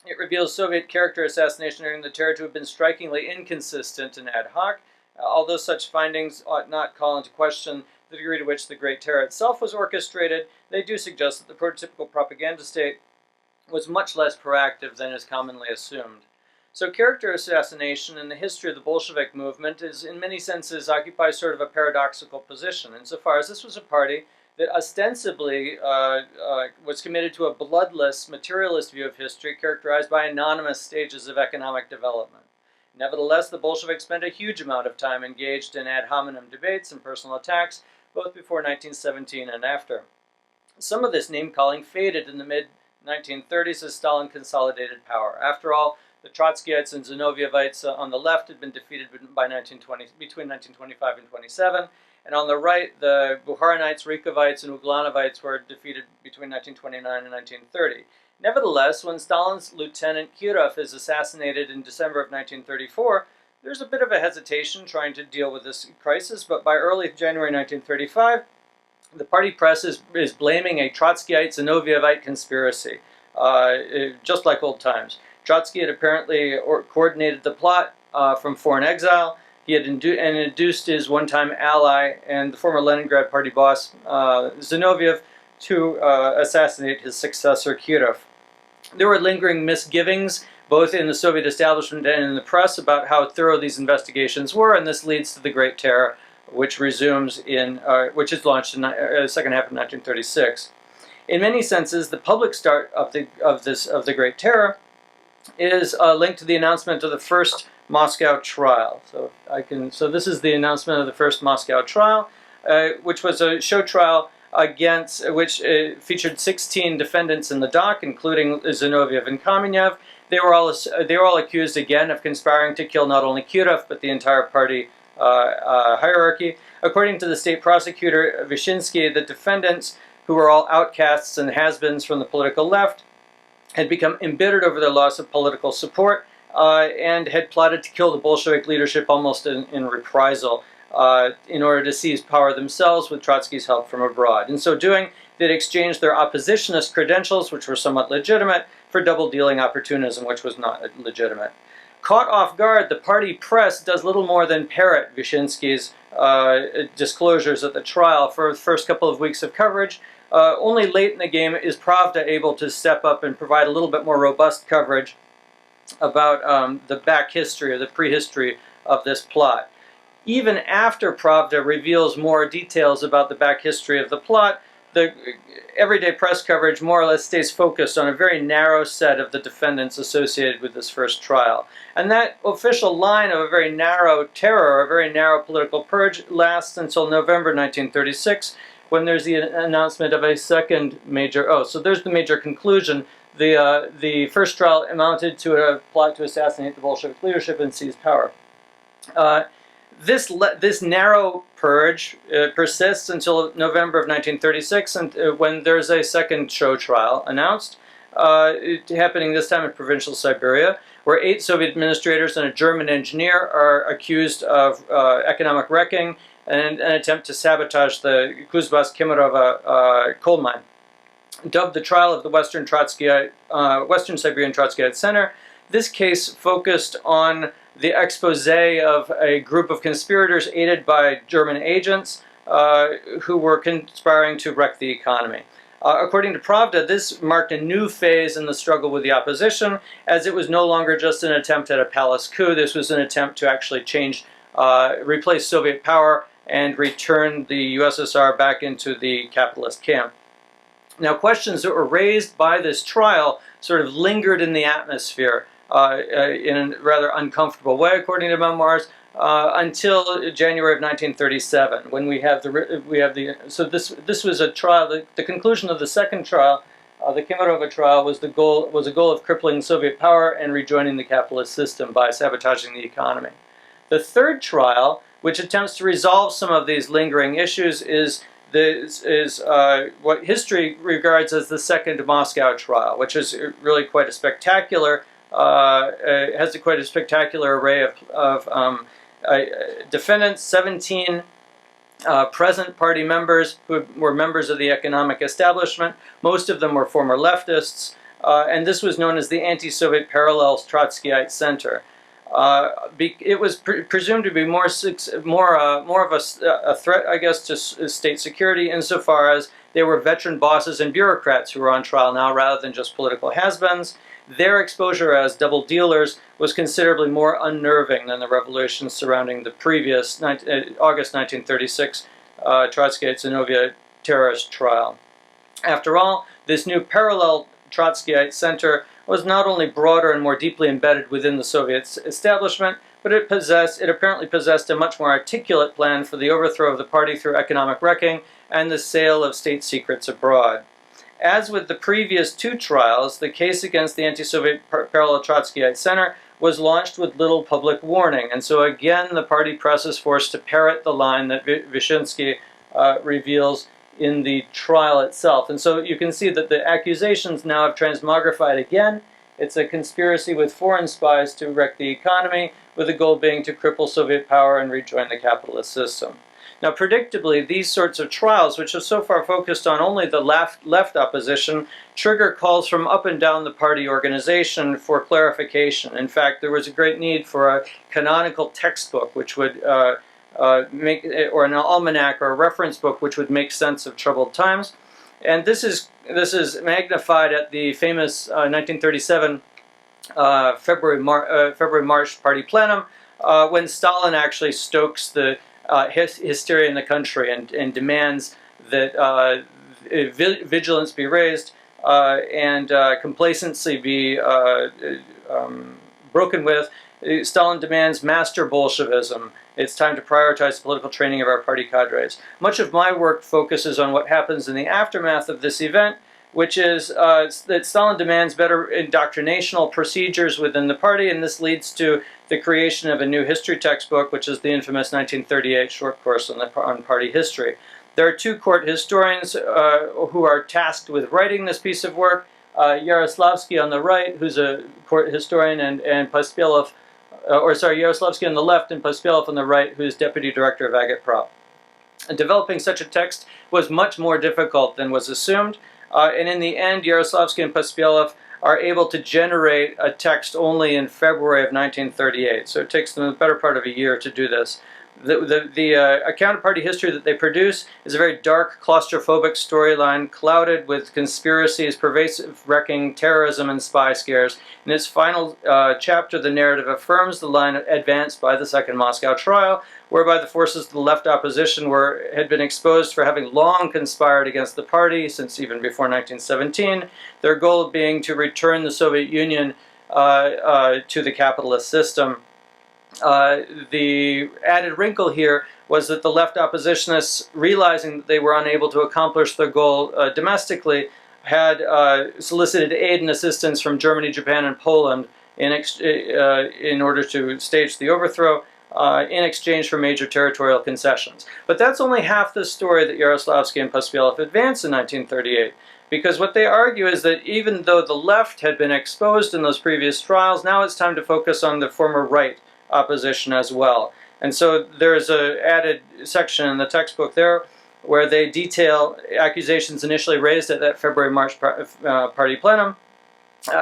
It reveals Soviet character assassination during the terror to have been strikingly inconsistent and ad hoc, although such findings ought not call into question the degree to which the Great Terror itself was orchestrated. They do suggest that the prototypical propaganda state was much less proactive than is commonly assumed. So character assassination in the history of the Bolshevik movement is, in many senses, occupies sort of a paradoxical position, insofar as this was a party that ostensibly was committed to a bloodless, materialist view of history characterized by anonymous stages of economic development. Nevertheless, the Bolsheviks spent a huge amount of time engaged in ad hominem debates and personal attacks, both before 1917 and after. Some of this name-calling faded in the mid-1930s as Stalin consolidated power. After all, the Trotskyites and Zinovievites on the left had been defeated between 1925 and 27, and on the right, the Bukharinites, Rikovites, and Uglanovites were defeated between 1929 and 1930. Nevertheless, when Stalin's lieutenant Kirov is assassinated in December of 1934, there's a bit of a hesitation trying to deal with this crisis, but by early January 1935, the party press is blaming a Trotskyite-Zinovievite conspiracy, just like old times. Trotsky had apparently coordinated the plot from foreign exile. He had induced his one-time ally and the former Leningrad Party boss, Zinoviev, to assassinate his successor, Kirov. There were lingering misgivings both in the Soviet establishment and in the press about how thorough these investigations were, and this leads to the Great Terror, which resumes which is launched in the second half of 1936. In many senses, the public start of the Great Terror is linked to the announcement of the first Moscow trial. So this is the announcement of the first Moscow trial, which was a show trial which featured 16 defendants in the dock, including Zinoviev and Kamenev. They were all accused again of conspiring to kill not only Kirov but the entire party hierarchy. According to the state prosecutor Vyshinsky, the defendants, who were all outcasts and has-beens from the political left, had become embittered over their loss of political support and had plotted to kill the Bolshevik leadership almost in reprisal in order to seize power themselves with Trotsky's help from abroad. In so doing, they'd exchanged their oppositionist credentials, which were somewhat legitimate, for double-dealing opportunism, which was not legitimate. Caught off guard, the party press does little more than parrot Vyshinsky's disclosures at the trial for the first couple of weeks of coverage. Only late in the game is Pravda able to step up and provide a little bit more robust coverage about the back history or the prehistory of this plot. Even after Pravda reveals more details about the back history of the plot, the everyday press coverage more or less stays focused on a very narrow set of the defendants associated with this first trial. And that official line of a very narrow terror, a very narrow political purge, lasts until November 1936, when there's the announcement of a second major... so there's the major conclusion. The first trial amounted to a plot to assassinate the Bolshevik leadership and seize power. This narrow purge persists until November of 1936, and when there's a second show trial announced, happening this time in provincial Siberia, where 8 Soviet administrators and a German engineer are accused of economic wrecking and an attempt to sabotage the Kuzbass-Kemerovo coal mine. Dubbed the trial of the Western Siberian Trotskyite Center, this case focused on the expose of a group of conspirators aided by German agents who were conspiring to wreck the economy. According to Pravda, this marked a new phase in the struggle with the opposition, as it was no longer just an attempt at a palace coup. This was an attempt to actually replace Soviet power and return the USSR back into the capitalist camp. Now, questions that were raised by this trial sort of lingered in the atmosphere in a rather uncomfortable way, according to memoirs, until January of 1937, when so this was a trial. The conclusion of the second trial, the Kemerovo trial, was a goal of crippling Soviet power and rejoining the capitalist system by sabotaging the economy. The third trial, which attempts to resolve some of these lingering issues, is what history regards as the second Moscow trial, which is really quite a spectacular. Has quite a spectacular array of defendants, 17 present party members who were members of the economic establishment. Most of them were former leftists, and this was known as the Anti-Soviet Parallels Trotskyite Center. It was presumed to be more of a threat, I guess, to state security, insofar as they were veteran bosses and bureaucrats who were on trial now rather than just political has-beens. Their exposure as double dealers was considerably more unnerving than the revelations surrounding the previous August 1936 Trotskyite-Zinoviev terrorist trial. After all, this new parallel Trotskyite center was not only broader and more deeply embedded within the Soviet establishment, but it apparently possessed a much more articulate plan for the overthrow of the party through economic wrecking and the sale of state secrets abroad. As with the previous 2 trials, the case against the Anti-Soviet Parallel Trotskyite Center was launched with little public warning, and so again the party press is forced to parrot the line that Vyshinsky reveals in the trial itself. And so you can see that the accusations now have transmogrified again. It's a conspiracy with foreign spies to wreck the economy, with the goal being to cripple Soviet power and rejoin the capitalist system. Now, predictably, these sorts of trials, which have so far focused on only the left opposition, trigger calls from up and down the party organization for clarification. In fact, there was a great need for a canonical textbook which would or an almanac or a reference book which would make sense of troubled times. And this is magnified at the famous 1937 February-March party plenum, when Stalin actually stokes the hysteria in the country and demands that vigilance be raised and complacency be broken with. Stalin demands master Bolshevism. It's time to prioritize the political training of our party cadres. Much of my work focuses on what happens in the aftermath of this event, which is that Stalin demands better indoctrinational procedures within the party, and this leads to the creation of a new history textbook, which is the infamous 1938 short course on party history. There are two court historians who are tasked with writing this piece of work, Yaroslavsky on the right, who's a court historian, and Pospelov, Yaroslavsky on the left and Pospelov on the right, who's deputy director of Agitprop. And developing such a text was much more difficult than was assumed. And in the end, Yaroslavsky and Pospelov are able to generate a text only in February of 1938. So it takes them the better part of a year to do this. The account of party history that they produce is a very dark, claustrophobic storyline, clouded with conspiracies, pervasive wrecking, terrorism, and spy scares. In its final chapter, the narrative affirms the line advanced by the Second Moscow Trial, whereby the forces of the left opposition had been exposed for having long conspired against the party since even before 1917, their goal being to return the Soviet Union to the capitalist system. The added wrinkle here was that the left oppositionists, realizing that they were unable to accomplish their goal domestically, had solicited aid and assistance from Germany, Japan, and Poland in order to stage the overthrow, in exchange for major territorial concessions. But that's only half the story that Yaroslavsky and Pospelov advance in 1938. Because what they argue is that even though the left had been exposed in those previous trials, now it's time to focus on the former right opposition as well. And so there's an added section in the textbook there where they detail accusations initially raised at that February-March party plenum,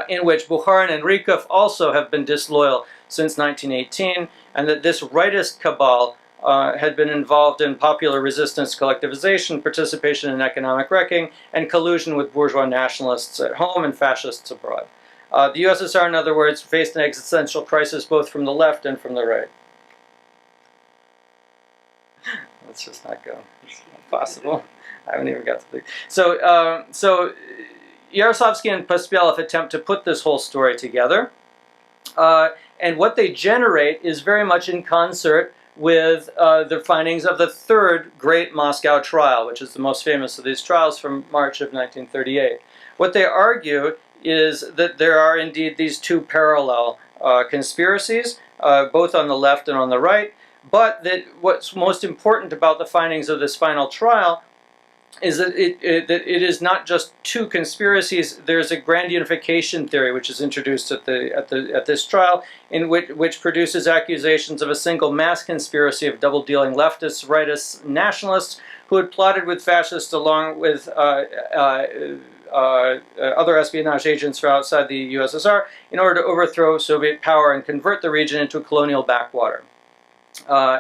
in which Bukharin and Rykov also have been disloyal since 1918, and that this rightist cabal had been involved in popular resistance collectivization, participation in economic wrecking, and collusion with bourgeois nationalists at home and fascists abroad. The USSR, in other words, faced an existential crisis both from the left and from the right. Let's just not go. It's not possible. I haven't even got to the... So Yaroslavsky and Pospelov attempt to put this whole story together. And what they generate is very much in concert with the findings of the third Great Moscow Trial, which is the most famous of these trials from March of 1938. What they argue is that there are indeed these two parallel conspiracies, both on the left and on the right, but that what's most important about the findings of this final trial is that it is not just two conspiracies. There's a grand unification theory which is introduced at this trial, in which produces accusations of a single mass conspiracy of double-dealing leftists, rightists, nationalists who had plotted with fascists along with other espionage agents from outside the USSR in order to overthrow Soviet power and convert the region into a colonial backwater.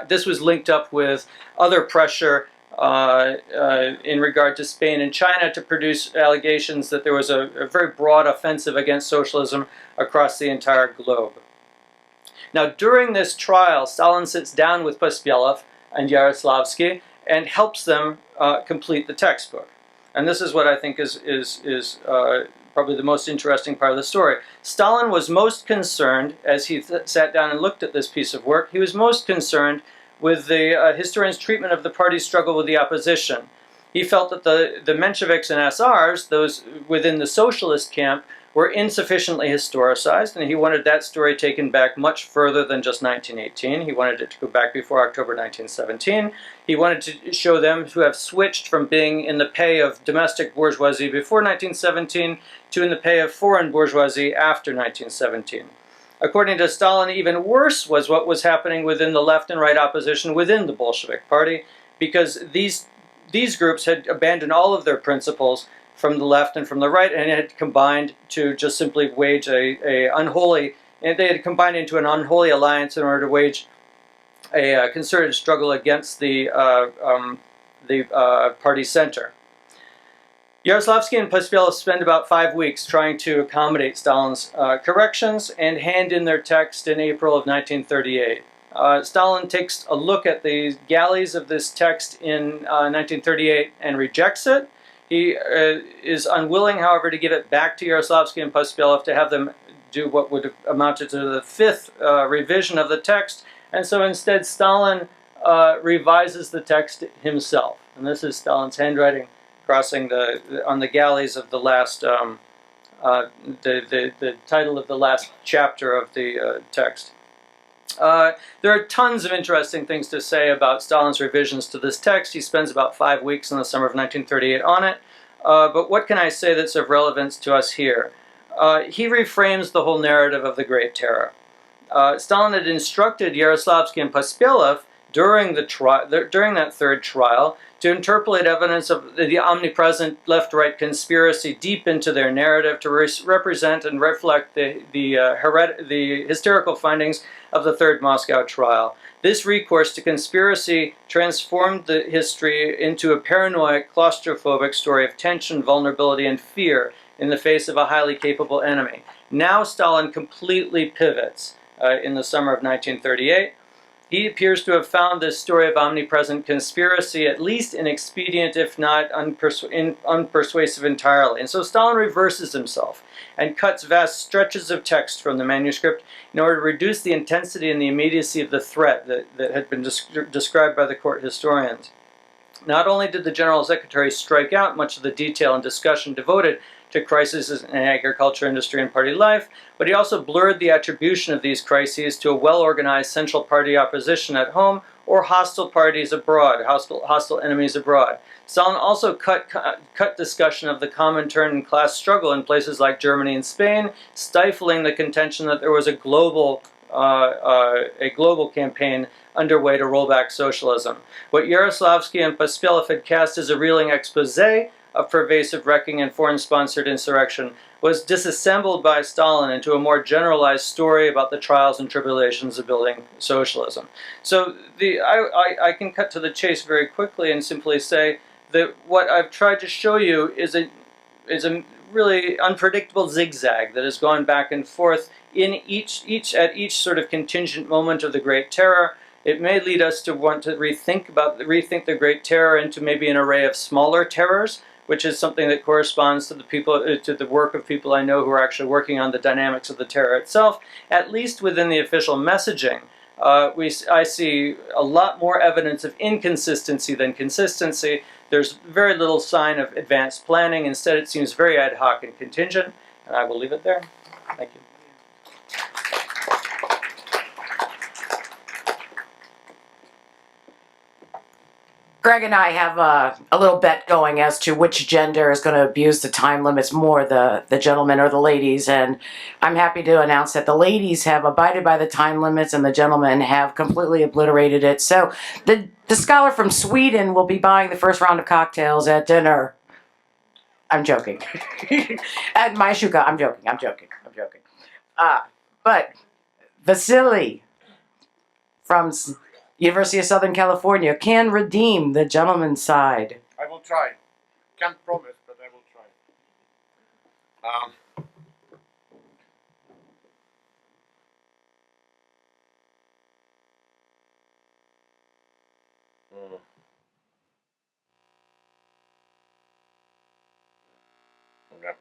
This was linked up with other pressure in regard to Spain and China to produce allegations that there was a very broad offensive against socialism across the entire globe. Now, during this trial, Stalin sits down with Pospelov and Yaroslavsky and helps them complete the textbook. And this is what I think is probably the most interesting part of the story. Stalin was most concerned, as he sat down and looked at this piece of work, he was most concerned with the historian's treatment of the party's struggle with the opposition. He felt that the Mensheviks and SRs, those within the socialist camp, were insufficiently historicized, and he wanted that story taken back much further than just 1918. He wanted it to go back before October 1917. He wanted to show them to have switched from being in the pay of domestic bourgeoisie before 1917 to in the pay of foreign bourgeoisie after 1917. According to Stalin, even worse was what was happening within the left and right opposition within the Bolshevik Party, because these groups had abandoned all of their principles from the left and from the right, and had combined to just simply wage a unholy, and they had combined into an unholy alliance in order to wage a concerted struggle against the party center. Yaroslavsky and Pospelov spend about 5 weeks trying to accommodate Stalin's corrections and hand in their text in April of 1938. Stalin takes a look at the galleys of this text in 1938 and rejects it. He is unwilling, however, to give it back to Yaroslavsky and Pospelov to have them do what would have amounted to the 5th revision of the text, and so instead Stalin revises the text himself. And this is Stalin's handwriting crossing on the galleys of the last, the title of the last chapter of the text. There are tons of interesting things to say about Stalin's revisions to this text. He spends about 5 weeks in the summer of 1938 on it. But what can I say that's of relevance to us here? He reframes the whole narrative of the Great Terror. Stalin had instructed Yaroslavsky and Pospelov during that third trial to interpolate evidence of the omnipresent left-right conspiracy deep into their narrative to represent and reflect the hysterical findings of the Third Moscow trial. This recourse to conspiracy transformed the history into a paranoid, claustrophobic story of tension, vulnerability, and fear in the face of a highly capable enemy. Now Stalin completely pivots in the summer of 1938. He appears to have found this story of omnipresent conspiracy at least inexpedient, if not unpersuasive entirely. And so Stalin reverses himself and cuts vast stretches of text from the manuscript in order to reduce the intensity and the immediacy of the threat that had been described by the court historians. Not only did the General Secretary strike out much of the detail and discussion devoted to crises in agriculture, industry, and party life, but he also blurred the attribution of these crises to a well-organized central party opposition at home or hostile parties abroad, hostile enemies abroad. Stalin also cut discussion of the Comintern and class struggle in places like Germany and Spain, stifling the contention that there was a global campaign underway to roll back socialism. What Yaroslavsky and Pospelov had cast as a reeling expose of pervasive wrecking and foreign-sponsored insurrection was disassembled by Stalin into a more generalized story about the trials and tribulations of building socialism. So I can cut to the chase very quickly and simply say that what I've tried to show you is a really unpredictable zigzag that has gone back and forth in at each sort of contingent moment of the Great Terror. It may lead us to want to rethink the Great Terror into maybe an array of smaller terrors, which is something that corresponds to the work of people I know who are actually working on the dynamics of the terror itself. At least within the official messaging, I see a lot more evidence of inconsistency than consistency. There's very little sign of advanced planning. Instead, it seems very ad hoc and contingent. And I will leave it there. Thank you. Greg and I have a little bet going as to which gender is going to abuse the time limits more, the gentlemen or the ladies. And I'm happy to announce that the ladies have abided by the time limits and the gentlemen have completely obliterated it. So the scholar from Sweden will be buying the first round of cocktails at dinner. I'm joking. At my shuka, I'm joking. But Vasily from University of Southern California can redeem the gentleman's side. I will try. Can't promise, but I will try. Okay.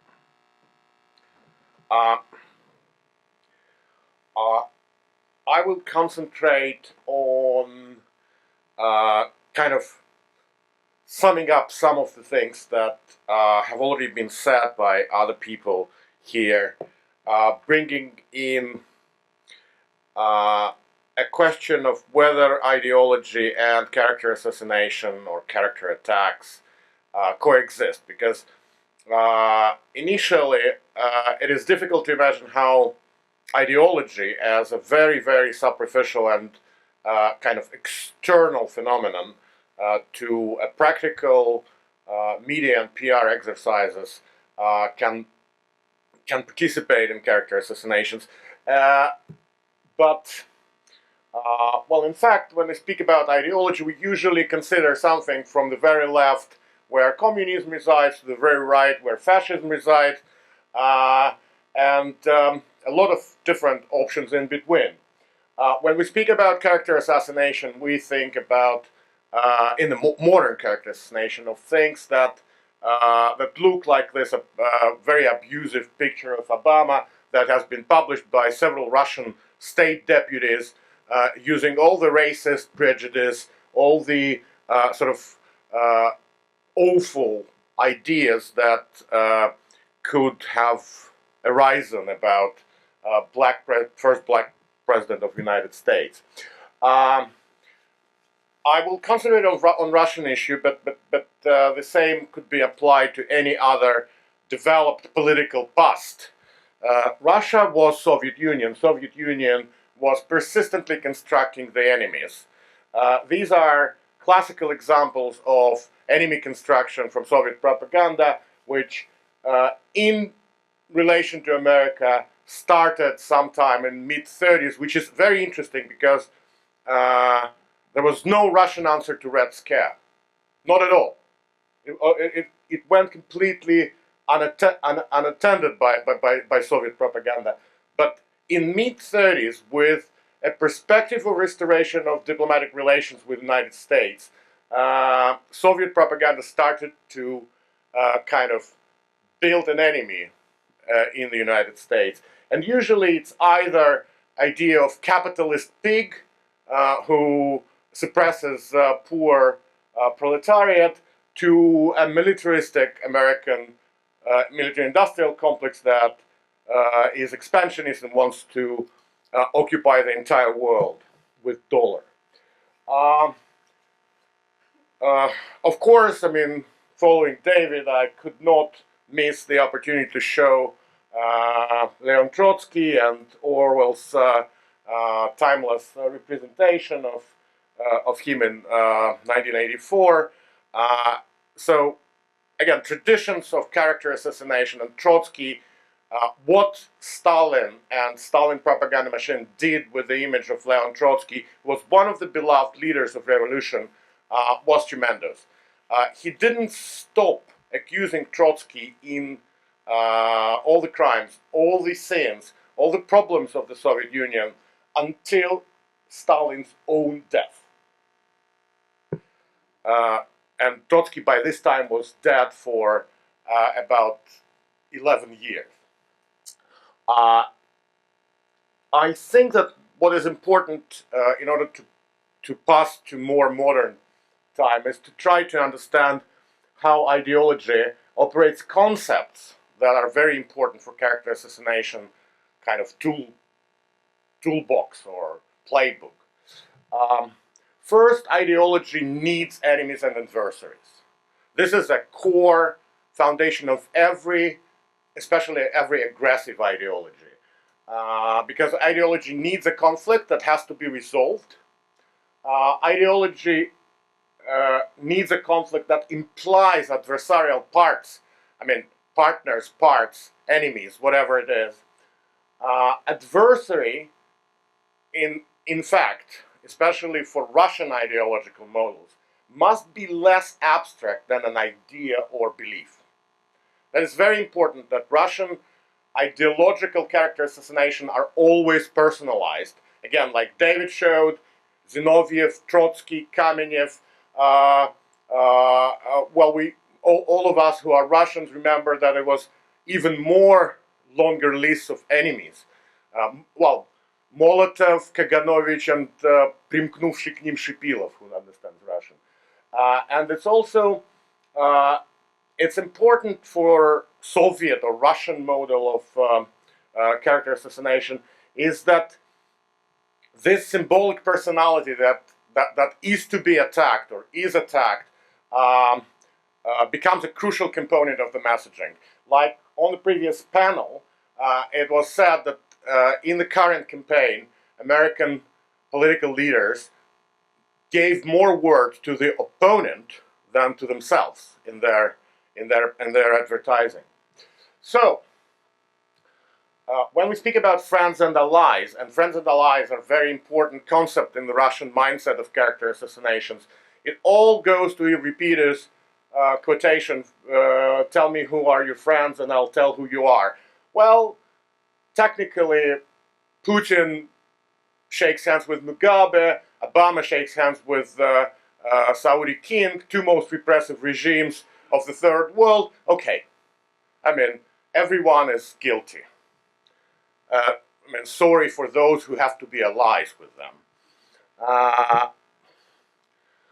I will concentrate on kind of summing up some of the things that have already been said by other people here, bringing in a question of whether ideology and character assassination or character attacks coexist, because initially it is difficult to imagine how ideology as a very, very superficial and kind of external phenomenon to a practical media and PR exercises can participate in character assassinations. But well, in fact, when we speak about ideology, we usually consider something from the very left, where communism resides, to the very right, where fascism resides, and a lot of different options in between. When we speak about character assassination, we think about, in the modern character assassination, of things that look like this very abusive picture of Obama that has been published by several Russian state deputies, using all the racist prejudice, all the sort of awful ideas that could have arisen about first black president of the United States. I will concentrate on Russian issue, but the same could be applied to any other developed political past. Russia was Soviet Union. Soviet Union was persistently constructing the enemies. These are classical examples of enemy construction from Soviet propaganda, which in relation to America started sometime in mid-30s, which is very interesting because there was no Russian answer to Red Scare. Not at all. It went completely unattended by Soviet propaganda. But in mid-30s, with a perspective of restoration of diplomatic relations with the United States, Soviet propaganda started to kind of build an enemy in the United States. And usually it's either idea of capitalist pig who suppresses poor proletariat, to a militaristic American military-industrial complex that is expansionist and wants to occupy the entire world with dollar. Of course, I mean, following David, I could not miss the opportunity to show Leon Trotsky and Orwell's timeless representation of him in 1984. So, again, traditions of character assassination and Trotsky, what Stalin and Stalin propaganda machine did with the image of Leon Trotsky was one of the beloved leaders of revolution, was tremendous. He didn't stop accusing Trotsky in all the crimes, all the sins, all the problems of the Soviet Union until Stalin's own death. And Trotsky by this time was dead for about 11 years. I think that what is important in order to pass to more modern time is to try to understand how ideology operates concepts that are very important for character assassination, kind of toolbox or playbook. First, ideology needs enemies and adversaries. This is a core foundation of especially every aggressive ideology. Because ideology needs a conflict that has to be resolved. Ideology needs a conflict that implies adversarial parts. I mean, partners, parts, enemies, whatever it is. Adversary, in fact, especially for Russian ideological models, must be less abstract than an idea or belief. That is very important, that Russian ideological character assassination are always personalized. Again, like David showed, Zinoviev, Trotsky, Kamenev, well, all of us who are Russians remember that it was even more longer lists of enemies. Well, Molotov, Kaganovich, and Примкнувший к ним Шипилов, who understands Russian. And it's also, it's important for Soviet or Russian model of character assassination is that this symbolic personality that is to be attacked or is attacked becomes a crucial component of the messaging. Like on the previous panel, it was said that in the current campaign, American political leaders gave more words to the opponent than to themselves in their advertising. So, when we speak about friends and allies are a very important concept in the Russian mindset of character assassinations. It all goes to Euripides' quotation, tell me who are your friends and I'll tell who you are. Well, technically, Putin shakes hands with Mugabe, Obama shakes hands with Saudi king, two most repressive regimes of the third world. Okay, I mean, everyone is guilty. I mean, sorry for those who have to be allies with them.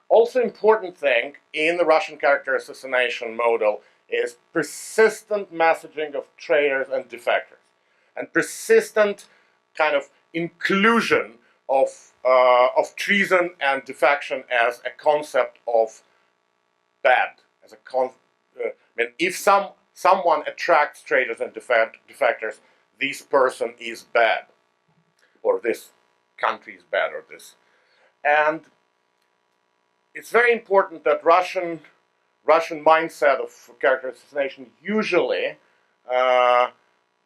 Also important thing in the Russian character assassination model is persistent messaging of traitors and defectors, and persistent kind of inclusion of treason and defection as a concept of bad. As a I mean, if someone attracts traitors and defectors, this person is bad, or this country is bad, or this. And it's very important that Russian mindset of character assassination usually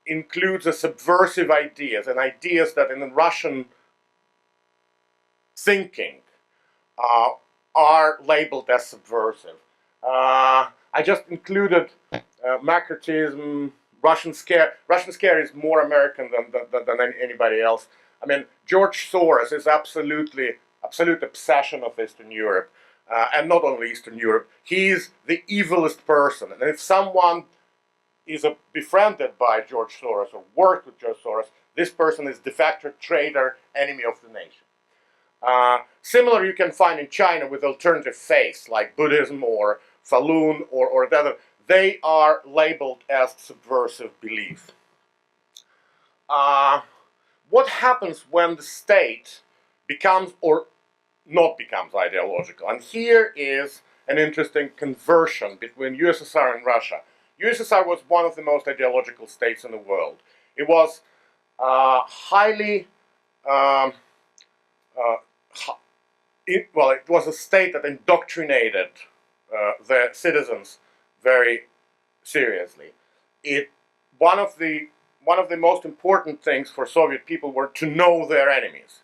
includes a subversive ideas, and ideas that in the Russian thinking are labeled as subversive. I just included McCarthyism, Russian scare. Russian scare is more American than anybody else. I mean, George Soros is absolute obsession of Eastern Europe, and not only Eastern Europe. He's the evilest person, and if someone is befriended by George Soros or worked with George Soros, this person is defector, traitor, enemy of the nation. Similar you can find in China with alternative faiths like Buddhism or Falun or the other. They are labeled as subversive belief. What happens when the state becomes or not becomes ideological? And here is an interesting conversion between USSR and Russia. USSR was one of the most ideological states in the world. It was highly it was a state that indoctrinated the citizens very seriously. One of the most important things for Soviet people were to know their enemies,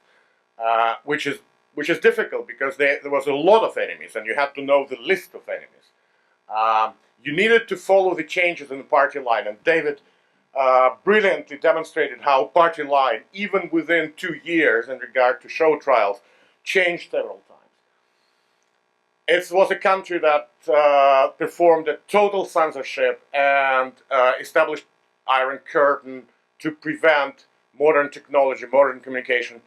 which is difficult because there was a lot of enemies, and you had to know the list of enemies. You needed to follow the changes in the party line, and David brilliantly demonstrated how party line, even within 2 years in regard to show trials, changed several times. It was a country that performed a total censorship and established Iron Curtain to prevent modern technology, modern communication,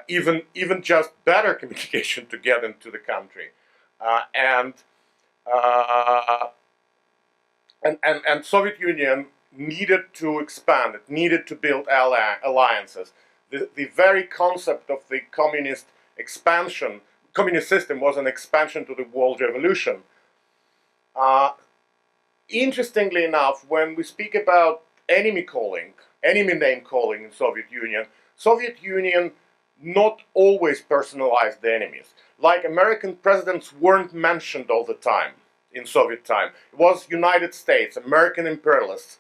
even just better communication to get into the country. And Soviet Union needed to expand. It needed to build alliances. The very concept of the communist expansion, communist system, was an expansion to the world revolution. Interestingly enough, when we speak about enemy name calling in Soviet Union not always personalized the enemies. Like American presidents weren't mentioned all the time in Soviet time. It was United States, American imperialists,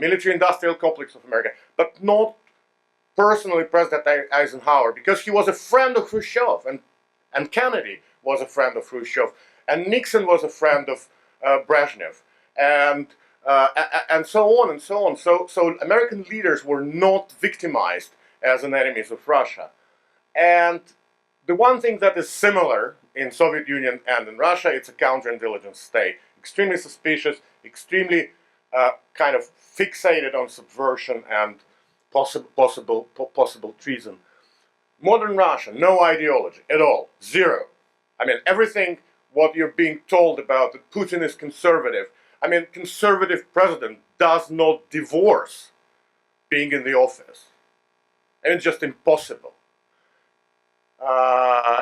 military-industrial complex of America, but not personally President Eisenhower, because he was a friend of Khrushchev, and Kennedy was a friend of Khrushchev, and Nixon was a friend of Brezhnev, and so on and so on. So American leaders were not victimized as an enemies of Russia. And the one thing that is similar in Soviet Union and in Russia, it's a counterintelligence state. Extremely suspicious, extremely kind of fixated on subversion and possible treason. Modern Russia, no ideology at all, zero. I mean, everything what you're being told about that Putin is conservative. I mean, conservative president does not divorce being in the office. And it's just impossible.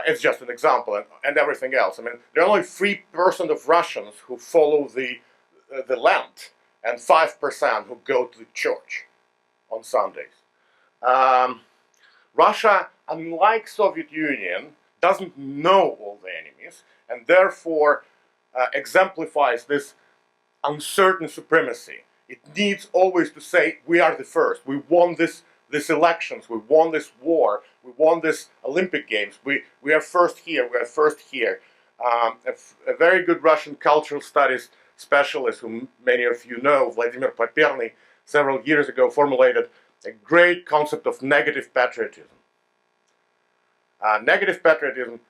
It's just an example, and everything else. I mean, there are only 3% of Russians who follow the Lent, and 5% who go to the church on Sundays. Russia, unlike Soviet Union, doesn't know all the enemies, and therefore exemplifies this uncertain supremacy. It needs always to say, we are the first, we won this elections, we won this war, we won this Olympic Games, we are first here, we are first here. A very good Russian cultural studies specialist, whom many of you know, Vladimir Paperny, several years ago formulated a great concept of negative patriotism. Negative patriotism,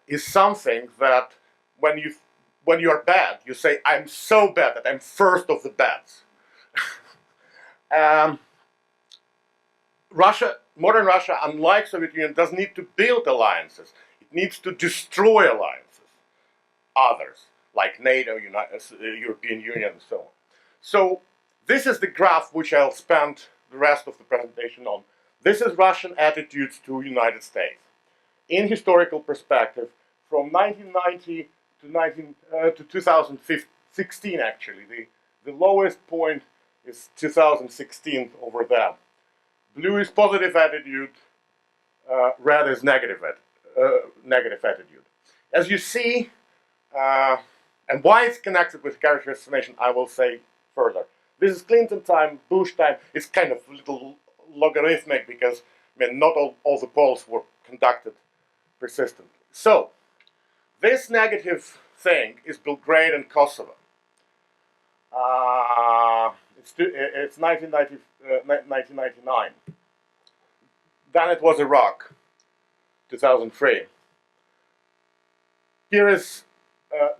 is something that when you are bad, you say, I'm so bad that I'm first of the bads. Modern Russia, unlike Soviet Union, doesn't need to build alliances. It needs to destroy alliances. Others, like NATO, European Union, and so on. So this is the graph which I'll spend the rest of the presentation on. This is Russian attitudes to United States. In historical perspective, from 1990 to 2016, actually. The lowest point is 2016 over there. Blue is positive attitude, red is negative attitude. As you see, and why it's connected with character assassination, I will say further. This is Clinton time, Bush time. It's kind of a little logarithmic because not all the polls were conducted persistently. So, this negative thing is Belgrade and Kosovo. It's 1999. Then it was Iraq, 2003. Here is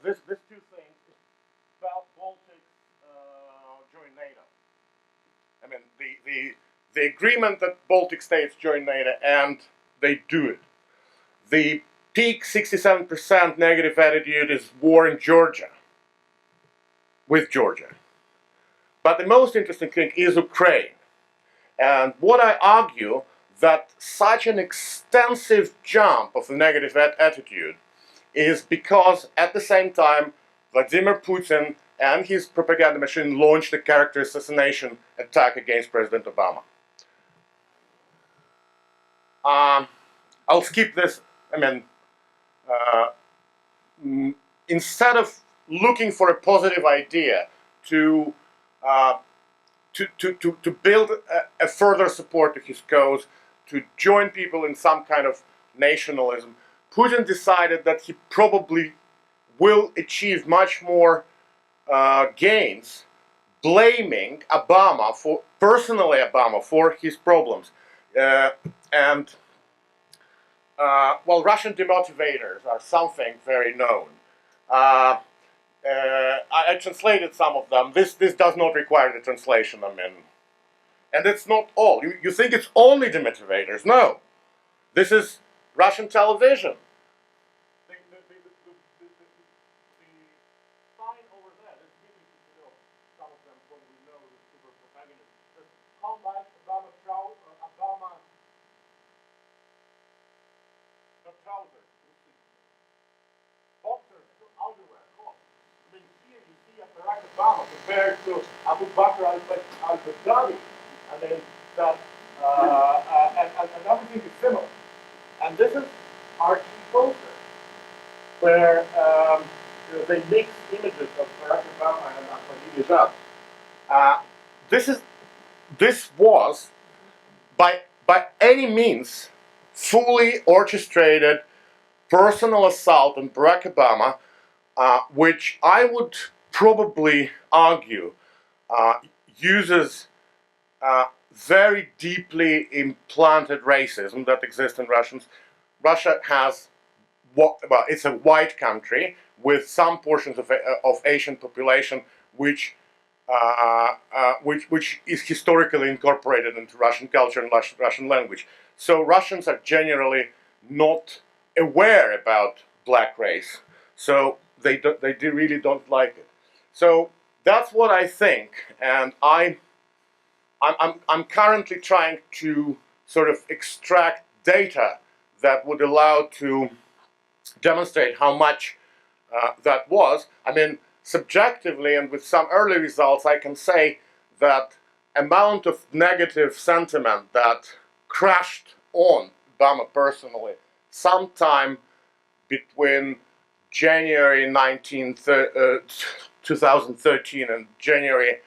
this two things. Baltics join NATO. I mean, the agreement that Baltic states join NATO, and they do it. The peak 67% negative attitude is war in Georgia, with Georgia. But the most interesting thing is Ukraine. And what I argue, that such an extensive jump of the negative attitude is because at the same time Vladimir Putin and his propaganda machine launched a character assassination attack against President Obama. I'll skip this. I mean, instead of looking for a positive idea to build a further support to his cause, to join people in some kind of nationalism, Putin decided that he probably will achieve much more gains blaming Obama for his problems. Well, Russian demotivators are something very known. I translated some of them. This does not require the translation, I mean. And it's not all. You think it's only demotivators. No. This is Russian television. The sign over there is giving, some of them probably know the super protagonists. How much Obama trousers, boxers, outerwear, clothes. I mean, here you see Barack Obama compared to Abu Bakr al-Baghdadi. I mean, that, and everything is similar. And this is our key poster, where they mix images of Barack Obama and Ahmadinejad. This was, by any means, fully orchestrated personal assault on Barack Obama, which I would probably argue uses very deeply implanted racism that exists in Russians. Russia has, it's a white country with some portions of Asian population which is historically incorporated into Russian culture and Russian language. So Russians are generally not aware about black race. So they really don't like it. So that's what I think, and I'm currently trying to sort of extract data that would allow to demonstrate how much that was. I mean, subjectively and with some early results, I can say that amount of negative sentiment that crashed on Obama personally sometime between January 2013 and January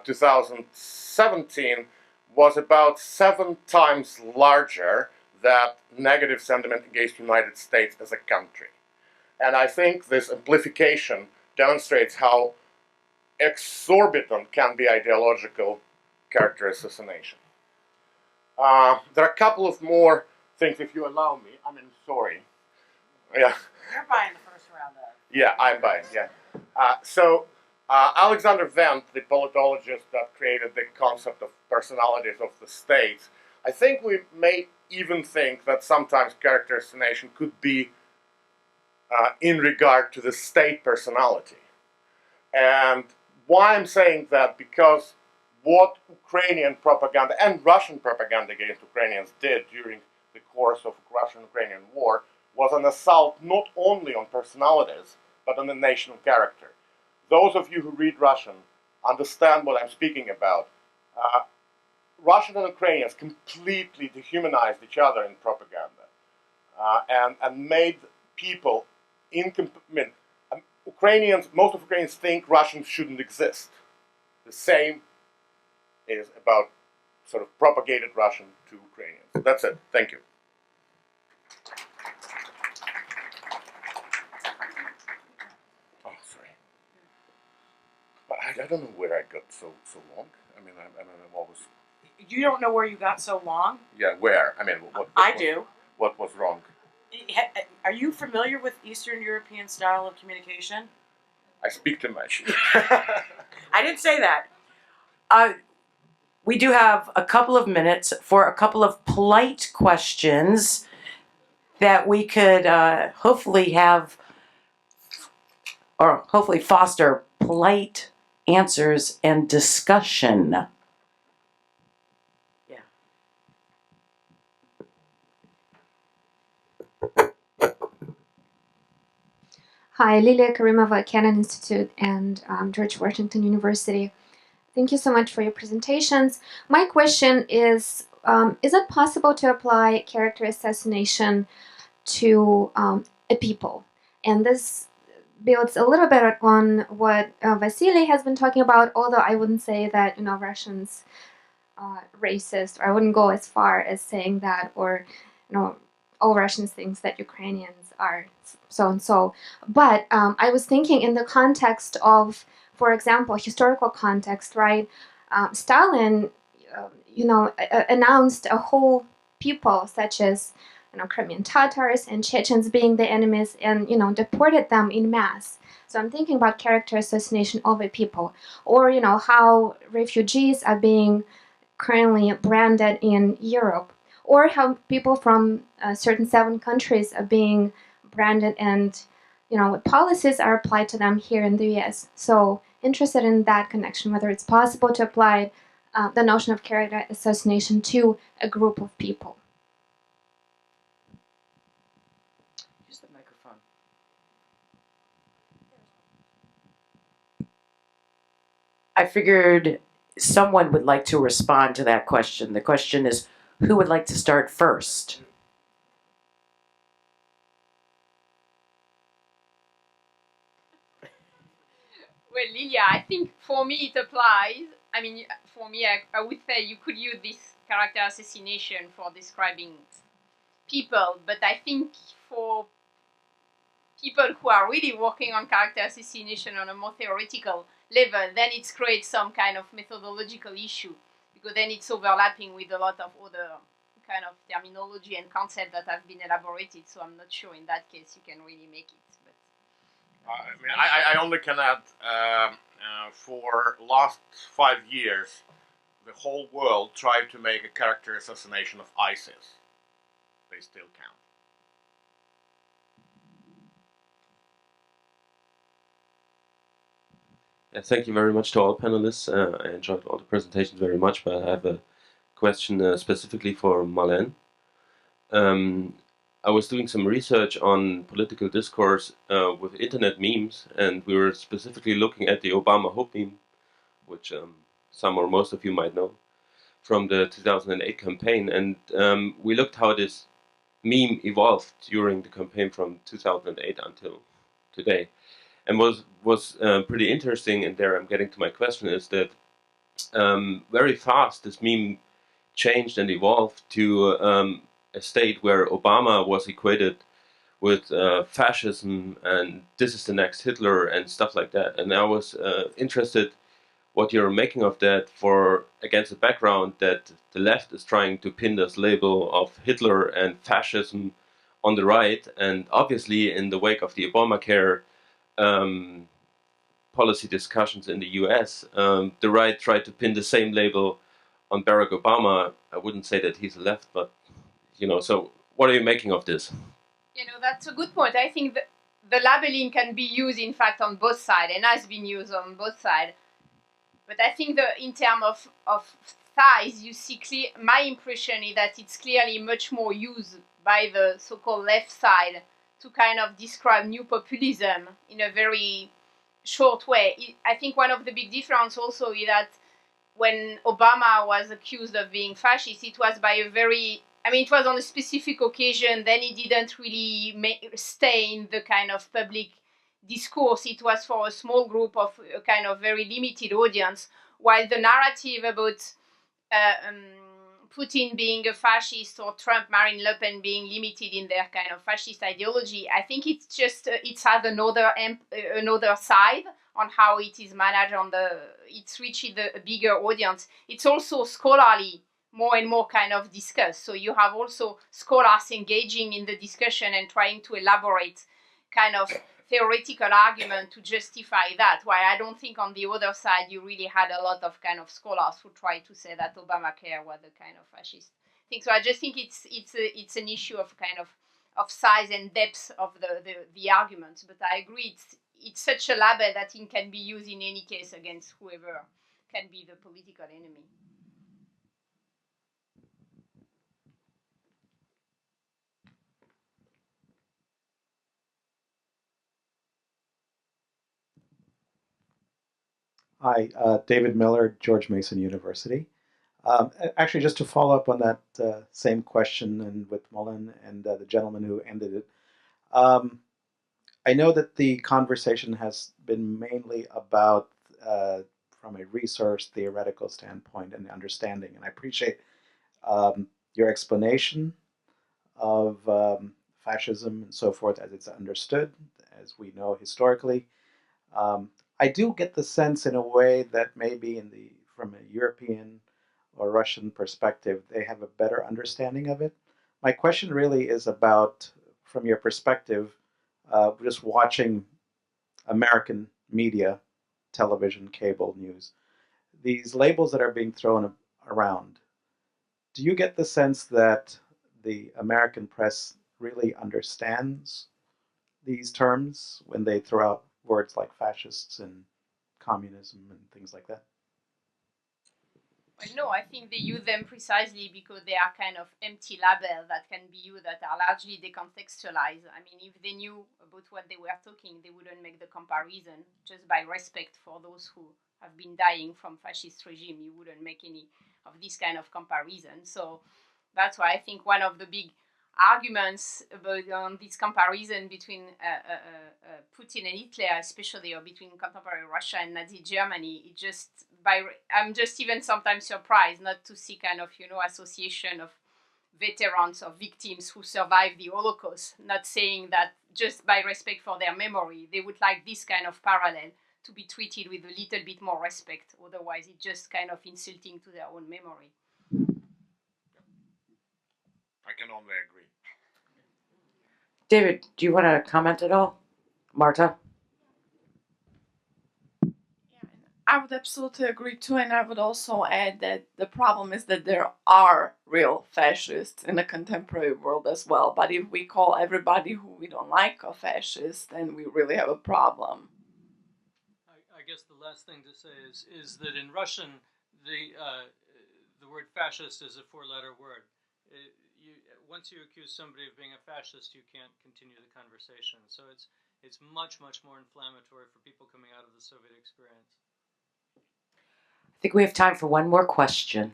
2017 was about 7 times larger than negative sentiment against the United States as a country. And I think this amplification demonstrates how exorbitant can be ideological character assassination. There are a couple of more things, if you allow me. I mean, sorry. Yeah. You're buying the first round of. Yeah, I'm buying, yeah. Alexander Wendt, the politologist that created the concept of personalities of the states, I think we may even think that sometimes character assassination could be in regard to the state personality. And why I'm saying that, because what Ukrainian propaganda and Russian propaganda against Ukrainians did during the course of the Russian-Ukrainian war was an assault not only on personalities, but on the national character. Those of you who read Russian understand what I'm speaking about. Russians and Ukrainians completely dehumanized each other in propaganda and made people Ukrainians, most of Ukrainians think Russians shouldn't exist. The same is about sort of propagated Russian to Ukrainians. That's it. Thank you. Oh, sorry. But I don't know where I got so long. I mean, I'm always. You don't know where you got so long? Yeah, where? I mean, what I do. What was wrong? Are you familiar with Eastern European style of communication? I speak too much. I didn't say that. We do have a couple of minutes for a couple of polite questions that we could hopefully have, or hopefully foster polite answers and discussion. Yeah. Hi, Lilia Karimova, Canon Institute and George Washington University. Thank you so much for your presentations. My question is it possible to apply character assassination to a people? And this builds a little bit on what Vasily has been talking about, although I wouldn't say that, Russians are racist, or I wouldn't go as far as saying that, or, all Russians think that Ukrainians are so-and-so. But I was thinking in the context of, for example, historical context, right? Stalin, announced a whole people such as, Crimean Tatars and Chechens being the enemies, and deported them in mass. So I'm thinking about character assassination of a people, or how refugees are being currently branded in Europe, or how people from certain 7 countries are being branded, and what policies are applied to them here in the US. So interested in that connection, whether it's possible to apply the notion of character assassination to a group of people. Use the microphone. I figured someone would like to respond to that question. The question is, who would like to start first? Well, Lilia, I think for me it applies. I mean, for me, I would say you could use this character assassination for describing people, but I think for people who are really working on character assassination on a more theoretical level, then it creates some kind of methodological issue, because then it's overlapping with a lot of other kind of terminology and concepts that have been elaborated, so I'm not sure in that case you can really make it. I only can add, for last 5 years, the whole world tried to make a character assassination of ISIS. They still count. Thank you very much to all panelists. I enjoyed all the presentations very much, but I have a question specifically for Marlene. I was doing some research on political discourse with internet memes, and we were specifically looking at the Obama hope meme, which some or most of you might know, from the 2008 campaign. And we looked how this meme evolved during the campaign from 2008 until today. And was pretty interesting, and there I'm getting to my question, is that very fast this meme changed and evolved to a state where Obama was equated with fascism and this is the next Hitler and stuff like that. And I was interested what you're making of that, for against the background that the left is trying to pin this label of Hitler and fascism on the right, and obviously in the wake of the Obamacare policy discussions in the US, the right tried to pin the same label on Barack Obama. I wouldn't say that he's left, but so what are you making of this? That's a good point. I think that the labeling can be used, in fact, on both sides, and has been used on both sides. But I think in terms of size, you see my impression is that it's clearly much more used by the so-called left side to kind of describe new populism in a very short way. I think one of the big differences also is that when Obama was accused of being fascist, it was by it was on a specific occasion, then it didn't really stay in the kind of public discourse. It was for a small group of a kind of very limited audience, while the narrative about Putin being a fascist or Trump, Marine Le Pen being limited in their kind of fascist ideology, I think it's just it's had another side on how it is managed it's reaching a bigger audience. It's also scholarly, more and more kind of discussed. So you have also scholars engaging in the discussion and trying to elaborate kind of theoretical argument to justify that. While I don't think on the other side you really had a lot of kind of scholars who tried to say that Obamacare was a kind of fascist thing. So I just think it's an issue of kind of size and depth of the arguments. But I agree it's such a label that it can be used in any case against whoever can be the political enemy. Hi, David Miller, George Mason University. Actually, just to follow up on that same question and with Marlene and the gentleman who ended it, I know that the conversation has been mainly about from a research theoretical standpoint and understanding, and I appreciate your explanation of fascism and so forth as it's understood, as we know historically. I do get the sense in a way that maybe from a European or Russian perspective, they have a better understanding of it. My question really is about, from your perspective, just watching American media, television, cable news, these labels that are being thrown around, do you get the sense that the American press really understands these terms when they throw out words like fascists and communism and things like that? Well, no, I think they use them precisely because they are kind of empty labels that can be used that are largely decontextualized. I mean, if they knew about what they were talking, they wouldn't make the comparison. Just by respect for those who have been dying from fascist regime, you wouldn't make any of this kind of comparison. So that's why I think one of the big arguments about this comparison between Putin and Hitler, especially, or between contemporary Russia and Nazi Germany, I'm just even sometimes surprised not to see kind of association of veterans or victims who survived the Holocaust, not saying that just by respect for their memory, they would like this kind of parallel to be treated with a little bit more respect. Otherwise, it's just kind of insulting to their own memory. I can only agree. David, do you want to comment at all? Marta? Yeah, I would absolutely agree too, and I would also add that the problem is that there are real fascists in the contemporary world as well. But if we call everybody who we don't like a fascist, then we really have a problem. I guess the last thing to say is that in Russian, the word fascist is a four-letter word. Once you accuse somebody of being a fascist, you can't continue the conversation. So it's much, much more inflammatory for people coming out of the Soviet experience. I think we have time for one more question.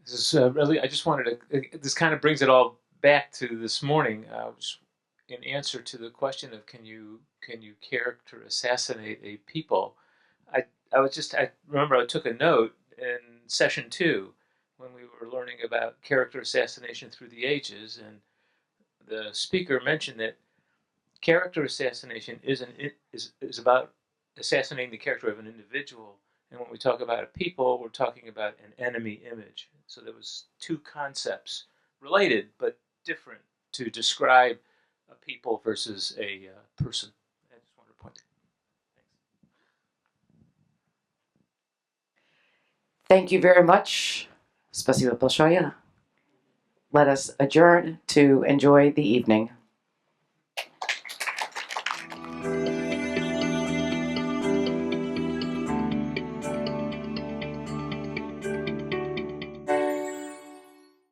This is really, I just wanted to, this kind of brings it all back to this morning, in answer to the question of can you character assassinate a people, I remember I took a note in session 2 when we were learning about character assassination through the ages, and the speaker mentioned that character assassination is about assassinating the character of an individual, and when we talk about a people, we're talking about an enemy image. So there was two concepts related but different to describe a people versus a person. I just wanted to point it. Thank you very much. Spasibo большое. Let us adjourn to enjoy the evening.